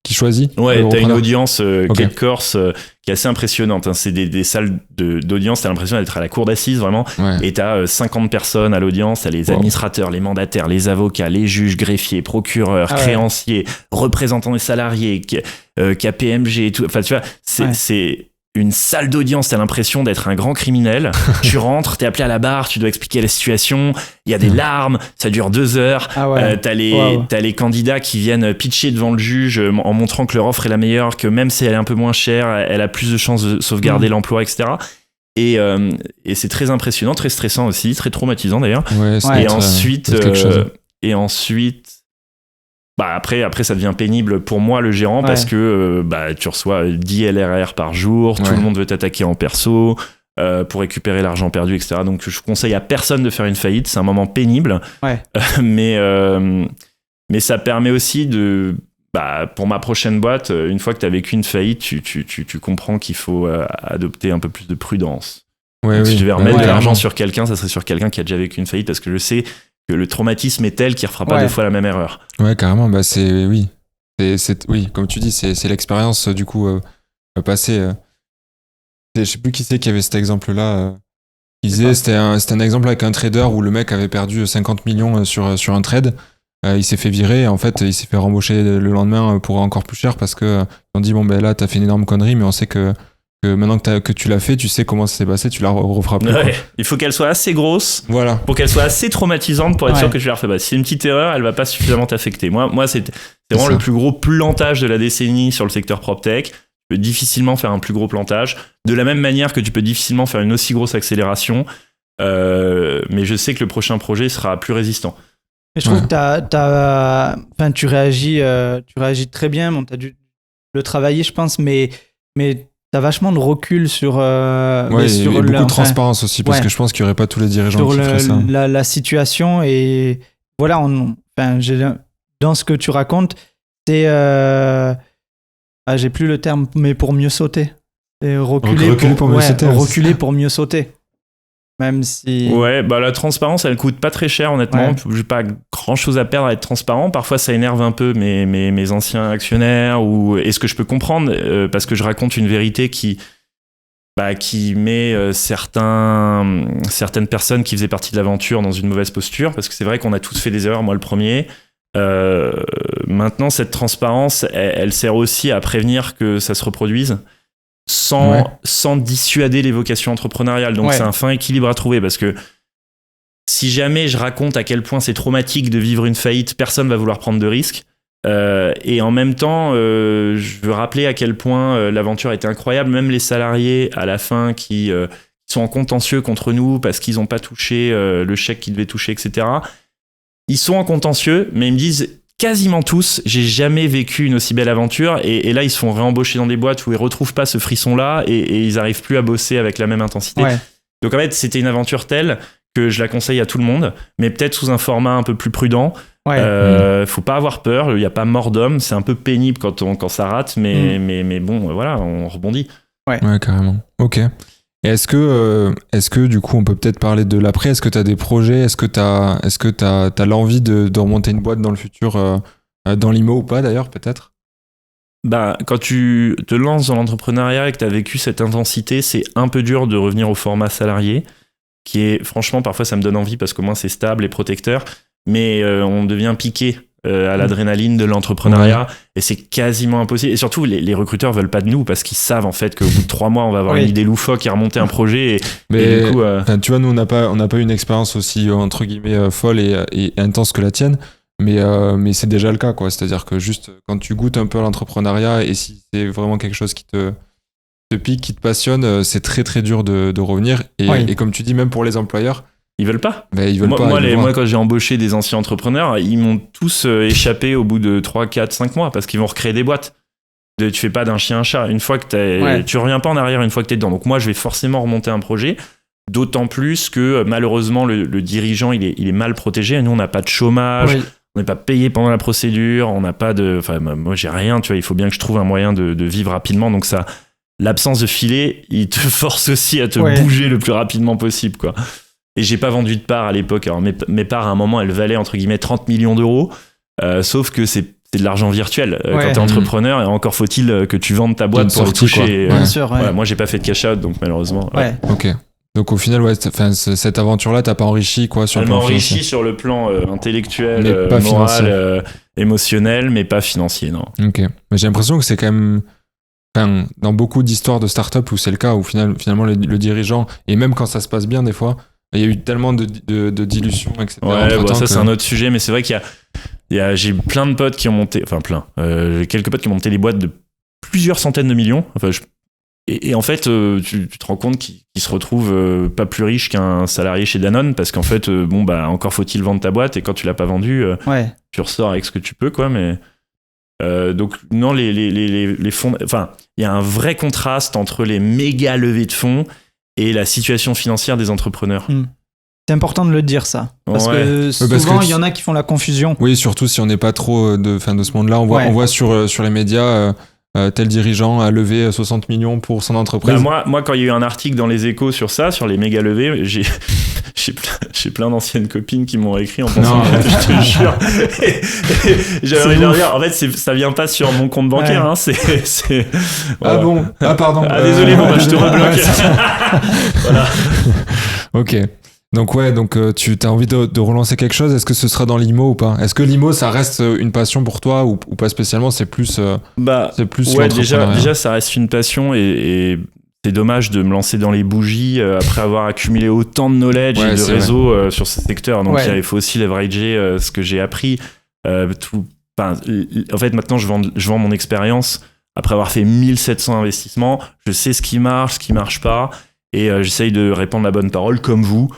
qui choisit ? Ouais, t'as une audience Quai de Corse qui est assez impressionnante. Hein. C'est des salles d'audience, t'as l'impression d'être à la cour d'assises vraiment. Ouais. Et t'as 50 personnes à l'audience, t'as les administrateurs, les mandataires, les avocats, les juges, greffiers, procureurs, créanciers, représentants des salariés, KPMG et tout. Enfin, tu vois, c'est une salle d'audience, t'as l'impression d'être un grand criminel. Tu rentres, t'es appelé à la barre, tu dois expliquer la situation, il y a des larmes, ça dure 2 heures. T'as les candidats qui viennent pitcher devant le juge en montrant que leur offre est la meilleure, que même si elle est un peu moins chère, elle a plus de chances de sauvegarder l'emploi, etc. Et c'est très impressionnant, très stressant aussi, très traumatisant d'ailleurs. Et ensuite, après, ça devient pénible pour moi, le gérant, parce que tu reçois 10 LRR par jour, tout le monde veut t'attaquer en perso pour récupérer l'argent perdu, etc. Donc, je conseille à personne de faire une faillite. C'est un moment pénible. Mais ça permet aussi pour ma prochaine boîte, une fois que tu as vécu une faillite, tu comprends qu'il faut adopter un peu plus de prudence. Si je vais remettre de l'argent sur quelqu'un, ça serait sur quelqu'un qui a déjà vécu une faillite, parce que je sais que le traumatisme est tel qu'il ne refera pas 2 fois la même erreur. Ouais, carrément. Oui, comme tu dis, c'est l'expérience du coup passée. Je sais plus qui c'est qui avait cet exemple-là. Il disait c'était un exemple avec un trader où le mec avait perdu 50 millions sur un trade. Il s'est fait virer et en fait il s'est fait rembaucher le lendemain pour encore plus cher parce que on dit là t'as fait une énorme connerie, mais on sait que maintenant que tu l'as fait, tu sais comment ça s'est passé, tu la referas plus. Il faut qu'elle soit assez grosse pour qu'elle soit assez traumatisante pour être sûr que tu la refais pas. Si c'est une petite erreur, elle va pas suffisamment t'affecter. Moi c'est vraiment le plus gros plantage de la décennie sur le secteur PropTech. Tu peux difficilement faire un plus gros plantage, de la même manière que tu peux difficilement faire une aussi grosse accélération, mais je sais que le prochain projet sera plus résistant. Mais je trouve que tu réagis très bien. Bon, t'as dû le travailler, je pense, mais t'as vachement de recul sur beaucoup de transparence aussi, parce que je pense qu'il n'y aurait pas tous les dirigeants qui feraient ça. La situation, et voilà, dans ce que tu racontes, c'est j'ai plus le terme, mais pour mieux sauter. Reculer pour mieux sauter. Reculer pour mieux sauter. Même si... la transparence, elle coûte pas très cher, honnêtement. J'ai pas grand chose à perdre à être transparent. Parfois, ça énerve un peu mes anciens actionnaires, et ce que je peux comprendre, parce que je raconte une vérité qui met certaines personnes qui faisaient partie de l'aventure dans une mauvaise posture, parce que c'est vrai qu'on a tous fait des erreurs, moi le premier. Maintenant, cette transparence, elle sert aussi à prévenir que ça se reproduise, sans dissuader les vocations entrepreneuriales. Donc c'est un fin équilibre à trouver, parce que si jamais je raconte à quel point c'est traumatique de vivre une faillite, personne va vouloir prendre de risques. Et en même temps, je veux rappeler à quel point l'aventure était incroyable. Même les salariés à la fin qui sont en contentieux contre nous parce qu'ils n'ont pas touché le chèque qu'ils devaient toucher, etc. Ils sont en contentieux, mais ils me disent quasiment tous, j'ai jamais vécu une aussi belle aventure, et là ils se font réembaucher dans des boîtes où ils retrouvent pas ce frisson-là, et ils arrivent plus à bosser avec la même intensité. Donc en fait, c'était une aventure telle que je la conseille à tout le monde, mais peut-être sous un format un peu plus prudent. Faut pas avoir peur, il y a pas mort d'homme, c'est un peu pénible quand ça rate, mais bon, voilà, on rebondit. Ouais, carrément. Ok. Et est-ce que du coup on peut peut-être parler de l'après? Est-ce que tu as des projets? Est-ce que t'as l'envie de remonter une boîte dans le futur, dans l'IMO ou pas d'ailleurs, peut-être? Quand tu te lances dans l'entrepreneuriat et que tu as vécu cette intensité, c'est un peu dur de revenir au format salarié, qui est, franchement, parfois ça me donne envie parce qu'au moins c'est stable et protecteur, mais on devient piqué à l'adrénaline de l'entrepreneuriat et c'est quasiment impossible. Et surtout, les recruteurs veulent pas de nous parce qu'ils savent en fait qu'au bout de 3 mois, on va avoir une idée loufoque et remonter un projet. Et du coup, tu vois, nous, on n'a pas eu une expérience aussi, entre guillemets, folle et intense que la tienne. Mais c'est déjà le cas, quoi. C'est-à-dire que juste quand tu goûtes un peu à l'entrepreneuriat et si c'est vraiment quelque chose qui te pique, qui te passionne, c'est très très dur de revenir. Et comme tu dis, même pour les employeurs, ils veulent pas. Ils veulent pas. Moi, quand j'ai embauché des anciens entrepreneurs, ils m'ont tous échappé au bout de 3, 4, 5 mois parce qu'ils vont recréer des boîtes. Tu fais pas d'un chien un chat. Une fois que tu reviens pas en arrière une fois que t'es dedans. Donc moi, je vais forcément remonter un projet. D'autant plus que malheureusement, le dirigeant, il est mal protégé. Nous, on n'a pas de chômage. On n'est pas payé pendant la procédure. On n'a pas de. Enfin, moi, j'ai rien. Tu vois, il faut bien que je trouve un moyen de vivre rapidement. Donc ça, l'absence de filet, il te force aussi à te bouger le plus rapidement possible, quoi. Et j'ai pas vendu de parts à l'époque. Alors mes parts, à un moment, elles valaient entre guillemets 30 millions d'euros. Sauf que c'est de l'argent virtuel. Quand t'es entrepreneur, et encore faut-il que tu vendes ta boîte pour le toucher. Bien sûr. Voilà, moi, j'ai pas fait de cash out, donc malheureusement. Ok. Donc au final, cette aventure-là, t'as pas enrichi quoi sur le plan financier. Elle m'a enrichi sur le plan intellectuel, mais pas moral, émotionnel, mais pas financier, non. Ok. Mais j'ai l'impression que c'est quand même. Dans beaucoup d'histoires de start-up où c'est le cas, où finalement le dirigeant, et même quand ça se passe bien des fois, il y a eu tellement de dilutions, etc. Ça c'est un autre sujet, mais c'est vrai j'ai plein de potes qui ont monté, j'ai quelques potes qui ont monté des boîtes de plusieurs centaines de millions. Et en fait, tu te rends compte qu'ils se retrouvent pas plus riches qu'un salarié chez Danone, parce qu'en fait, encore faut-il vendre ta boîte, et quand tu l'as pas vendue, tu ressors avec ce que tu peux, quoi, mais... donc non, les fonds, il y a un vrai contraste entre les méga levées de fonds et la situation financière des entrepreneurs. C'est important de le dire, ça, parce que souvent il y en a qui font la confusion. Oui, surtout si on n'est pas trop de ce monde-là, on voit sur les médias tel dirigeant a levé 60 millions pour son entreprise. Moi, quand il y a eu un article dans les Échos sur ça, sur les méga levées, j'ai plein d'anciennes copines qui m'ont écrit en pensant, je te jure. Et j'avais envie de leur dire, en fait, ça vient pas sur mon compte bancaire, hein, c'est voilà. Ah bon, ah pardon. Désolé, je te rebloque. Voilà. Ok. Donc tu as envie de relancer quelque chose. Est-ce que ce sera dans l'IMO ou pas? Est-ce que l'IMO, ça reste une passion pour toi ou pas spécialement? C'est plus déjà ça reste une passion et c'est dommage de me lancer dans les bougies après avoir accumulé autant de knowledge et de réseau sur ce secteur. Donc il faut aussi leverager ce que j'ai appris. En fait, maintenant je vends mon expérience après avoir fait 1700 investissements. Je sais ce qui marche pas, et j'essaye de répandre la bonne parole comme vous.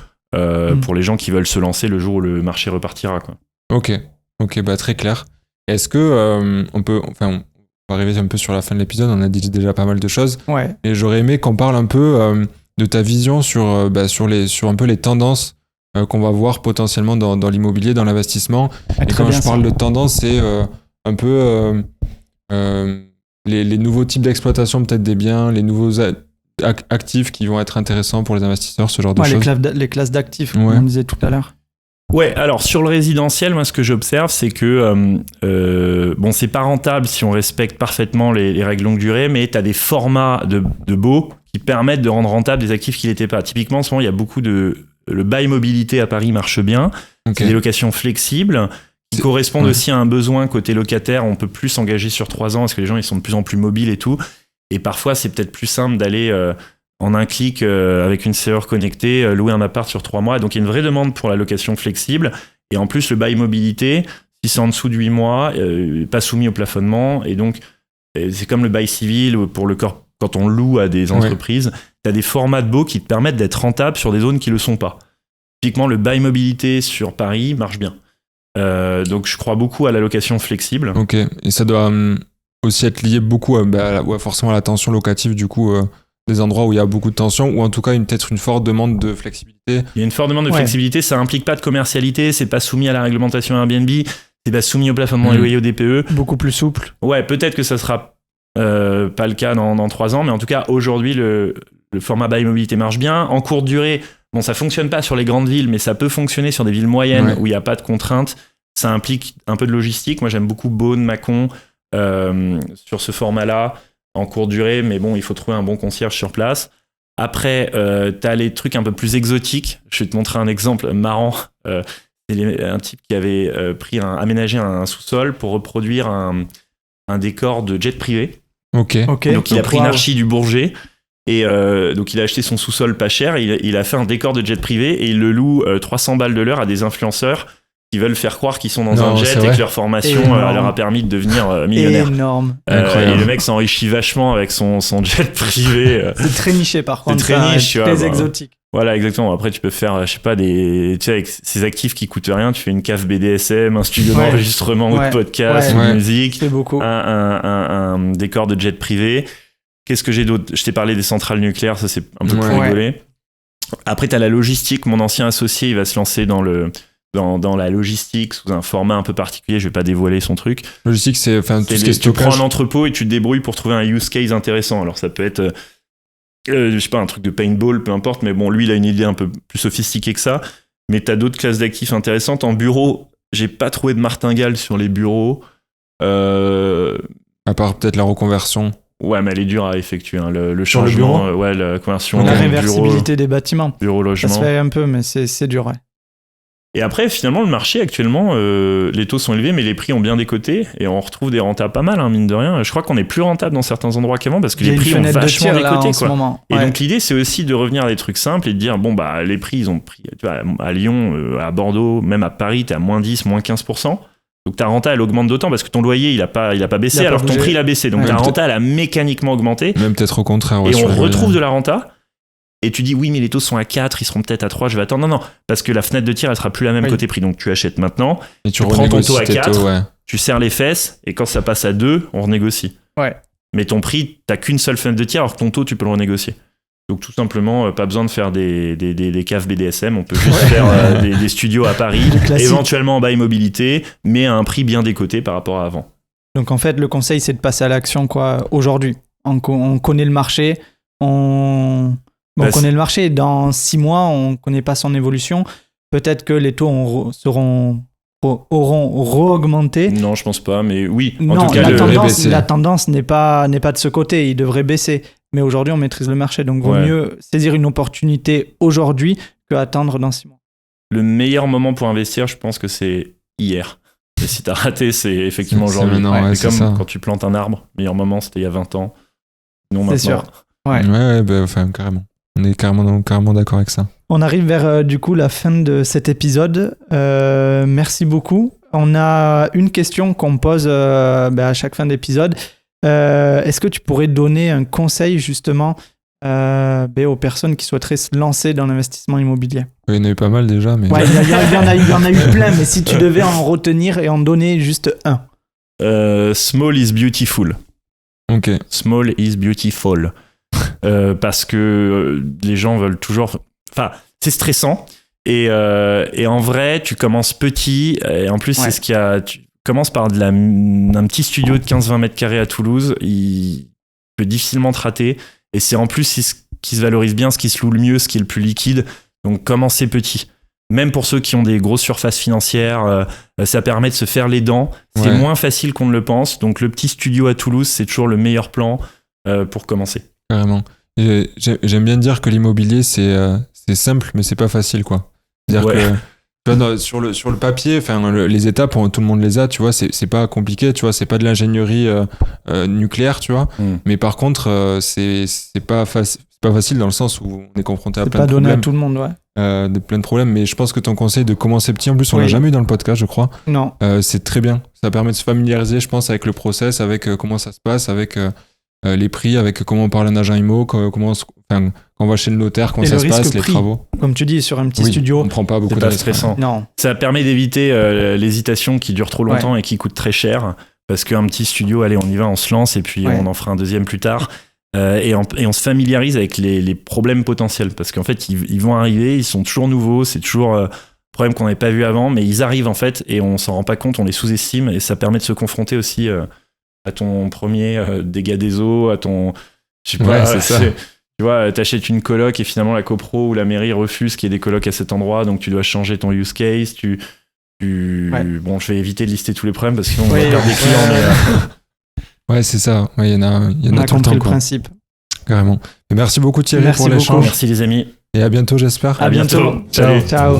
Pour les gens qui veulent se lancer le jour où le marché repartira, quoi. Ok, très clair. Est-ce que on va arriver un peu sur la fin de l'épisode, on a dit déjà pas mal de choses. Et j'aurais aimé qu'on parle un peu de ta vision sur un peu les tendances qu'on va voir potentiellement dans l'immobilier, dans l'investissement. Et quand je parle de tendances, c'est un peu les nouveaux types d'exploitation peut-être des biens, les nouveaux actifs qui vont être intéressants pour les investisseurs, ce genre de choses. Les classes d'actifs, comme on disait tout à l'heure. Ouais, alors sur le résidentiel, moi ce que j'observe, c'est que c'est pas rentable si on respecte parfaitement les règles longue durée, mais tu as des formats de baux qui permettent de rendre rentable des actifs qui l'étaient pas. Typiquement, en ce moment, il y a beaucoup le bail mobilité à Paris marche bien. C'est des locations flexibles qui correspondent aussi à un besoin côté locataire. On peut plus s'engager sur 3 ans parce que les gens ils sont de plus en plus mobiles et tout. Et parfois, c'est peut-être plus simple d'aller en un clic avec une serrure connectée, louer un appart sur 3 mois. Donc, il y a une vraie demande pour la location flexible. Et en plus, le bail mobilité, si c'est en dessous de 8 mois, pas soumis au plafonnement. Et donc, c'est comme le bail civil pour le corps. Quand on loue à des entreprises, tu as des formats de baux qui te permettent d'être rentable sur des zones qui ne le sont pas. Typiquement, le bail mobilité sur Paris marche bien. Donc, je crois beaucoup à la location flexible. Ok, et ça doit aussi être lié beaucoup forcément à la tension locative du coup des endroits où il y a beaucoup de tension, ou en tout cas peut-être une forte demande de flexibilité. Il y a une forte demande de flexibilité, ça implique pas de commercialité, c'est pas soumis à la réglementation Airbnb, c'est pas soumis au plafonnement des loyers au DPE. Beaucoup plus souple. Ouais, peut-être que ça sera pas le cas dans 3 ans, mais en tout cas aujourd'hui le format bail mobilité marche bien. En courte durée, ça fonctionne pas sur les grandes villes, mais ça peut fonctionner sur des villes moyennes où il n'y a pas de contraintes. Ça implique un peu de logistique. Moi j'aime beaucoup Beaune, Mâcon, sur ce format-là, en courte durée, mais bon, il faut trouver un bon concierge sur place. Après, t'as les trucs un peu plus exotiques. Je vais te montrer un exemple marrant. C'est un type qui avait aménagé un sous-sol pour reproduire un décor de jet privé. Ok. Donc il a pris une archi du Bourget. Et donc il a acheté son sous-sol pas cher. Il a fait un décor de jet privé et il le loue 300 balles de l'heure à des influenceurs qui veulent faire croire qu'ils sont dans un jet et que leur formation leur a permis de devenir millionnaire. Énorme. Et le mec s'enrichit vachement avec son jet privé. C'est très niché par contre. C'est très niche, très exotique. Voilà, exactement. Après, tu peux faire, je sais pas, tu sais, avec ces actifs qui coûtent rien, tu fais une cave BDSM, un studio d'enregistrement ou de podcast, de musique, c'est beaucoup. Un décor de jet privé. Qu'est-ce que j'ai d'autre ? Je t'ai parlé des centrales nucléaires, ça c'est un peu plus rigolé. Après, t'as la logistique. Mon ancien associé, il va se lancer dans la logistique sous un format un peu particulier. Je vais pas dévoiler son truc. Logistique, c'est tout ce qui est tu prends stockage. un entrepôt et tu te débrouilles pour trouver un use case intéressant. Alors ça peut être je sais pas, un truc de paintball, peu importe, mais bon, lui il a une idée un peu plus sophistiquée que ça. Mais t'as d'autres classes d'actifs intéressantes. En bureau, j'ai pas trouvé de martingale sur les bureaux. À part peut-être la reconversion. Ouais, mais elle est dure à effectuer, hein. Le changement, la conversion. La réversibilité des bâtiments. Bureau-logement. Ça se fait un peu, mais c'est dur, ouais. Et après, finalement, le marché, actuellement, les taux sont élevés, mais les prix ont bien décoté, et on retrouve des rentables pas mal, hein, mine de rien. Je crois qu'on est plus rentable dans certains endroits qu'avant, parce que les prix ont vachement décoté, quoi. Et donc, l'idée, c'est aussi de revenir à des trucs simples et de dire, bon, bah, les prix, ils ont pris, tu vois, à Lyon, à Bordeaux, même à Paris, t'es à moins 10, moins 15%. Donc ta renta, elle augmente d'autant parce que ton loyer, il a pas baissé, alors que ton prix, il a baissé. Donc ta renta, elle a mécaniquement augmenté. Même peut-être au contraire. Et on retrouve de la renta. Et tu dis, oui, mais les taux sont à 4, ils seront peut-être à 3, je vais attendre. Non, parce que la fenêtre de tir, elle sera plus la même côté prix. Donc tu achètes maintenant, et tu prends ton taux à 4, tu serres les fesses, et quand ça passe à 2, on renégocie. Ouais. Mais ton prix, t'as qu'une seule fenêtre de tir, alors que ton taux, tu peux le renégocier. Donc tout simplement, pas besoin de faire des caves BDSM, on peut juste faire des studios à Paris, éventuellement en bail mobilité, mais à un prix bien décoté par rapport à avant. Donc en fait, le conseil, c'est de passer à l'action, quoi, aujourd'hui. On connaît le marché, on connaît le marché. Dans 6 mois, on ne connaît pas son évolution. Peut-être que les taux auront re-augmenté. Non, je pense pas, mais oui. En non, tout cas, la tendance n'est pas de ce côté. Il devrait baisser. Mais aujourd'hui, on maîtrise le marché. Donc, vaut mieux saisir une opportunité aujourd'hui qu'attendre dans 6 mois. Le meilleur moment pour investir, je pense que c'est hier. Et si t'as raté, c'est effectivement aujourd'hui. C'est comme quand tu plantes un arbre. Le meilleur moment, c'était il y a 20 ans. Non, maintenant. C'est sûr. Ouais, Carrément. On est carrément d'accord avec ça. On arrive vers du coup la fin de cet épisode. Merci beaucoup. On a une question qu'on pose à chaque fin d'épisode. Est-ce que tu pourrais donner un conseil justement aux personnes qui souhaiteraient se lancer dans l'investissement immobilier? Il y en a eu pas mal déjà. Mais... Ouais, il y en a eu plein, mais si tu devais en retenir et en donner juste un. Small is beautiful. Ok. Small is beautiful. Parce que les gens veulent toujours... Enfin, c'est stressant. Et en vrai, tu commences petit. Et en plus, c'est ce qu'il y a... Tu commences par un petit studio de 15-20 mètres carrés à Toulouse. Il peut difficilement te rater. Et c'est en plus ce qui se valorise bien, ce qui se loue le mieux, ce qui est le plus liquide. Donc, commencez petit. Même pour ceux qui ont des grosses surfaces financières, ça permet de se faire les dents. C'est moins facile qu'on ne le pense. Donc, le petit studio à Toulouse, c'est toujours le meilleur plan pour commencer. Carrément. J'aime bien dire que l'immobilier, c'est simple, mais c'est pas facile, quoi. C'est-à-dire que sur le papier, les étapes, tout le monde les a, tu vois, c'est pas compliqué, tu vois, c'est pas de l'ingénierie nucléaire, tu vois. Mais par contre, c'est pas facile dans le sens où on est confronté à plein de problèmes. C'est pas donné à tout le monde, ouais. Plein de problèmes, mais je pense que ton conseil de commencer petit, en plus, on l'a jamais eu dans le podcast, je crois. Non. C'est très bien. Ça permet de se familiariser, je pense, avec le process, avec comment ça se passe, avec les prix, avec comment on parle à un agent IMO, quand on va chez le notaire, comment ça se passe, les travaux. Comme tu dis, sur un petit studio, on ne prend pas beaucoup de risques. C'est pas stressant. Non. Ça permet d'éviter l'hésitation qui dure trop longtemps et qui coûte très cher. Parce qu'un petit studio, allez, on y va, on se lance et puis on en fera un deuxième plus tard. Et on se familiarise avec les problèmes potentiels. Parce qu'en fait, ils vont arriver, ils sont toujours nouveaux, c'est toujours problème qu'on n'avait pas vu avant, mais ils arrivent en fait et on s'en rend pas compte, on les sous-estime et ça permet de se confronter aussi à ton premier dégât des eaux, à ton... Je sais pas, c'est ça. Tu vois, t'achètes une coloc et finalement la copro ou la mairie refuse qu'il y ait des colocs à cet endroit, donc tu dois changer ton use case, Bon, je vais éviter de lister tous les problèmes parce que sinon on va perdre des clients. Ouais, c'est ça. Il y en a on a tout le compris temps. le principe. Carrément. Et merci beaucoup Thierry Merci pour l'échange. Merci les amis. Et à bientôt, j'espère. À bientôt. Ciao. Ciao.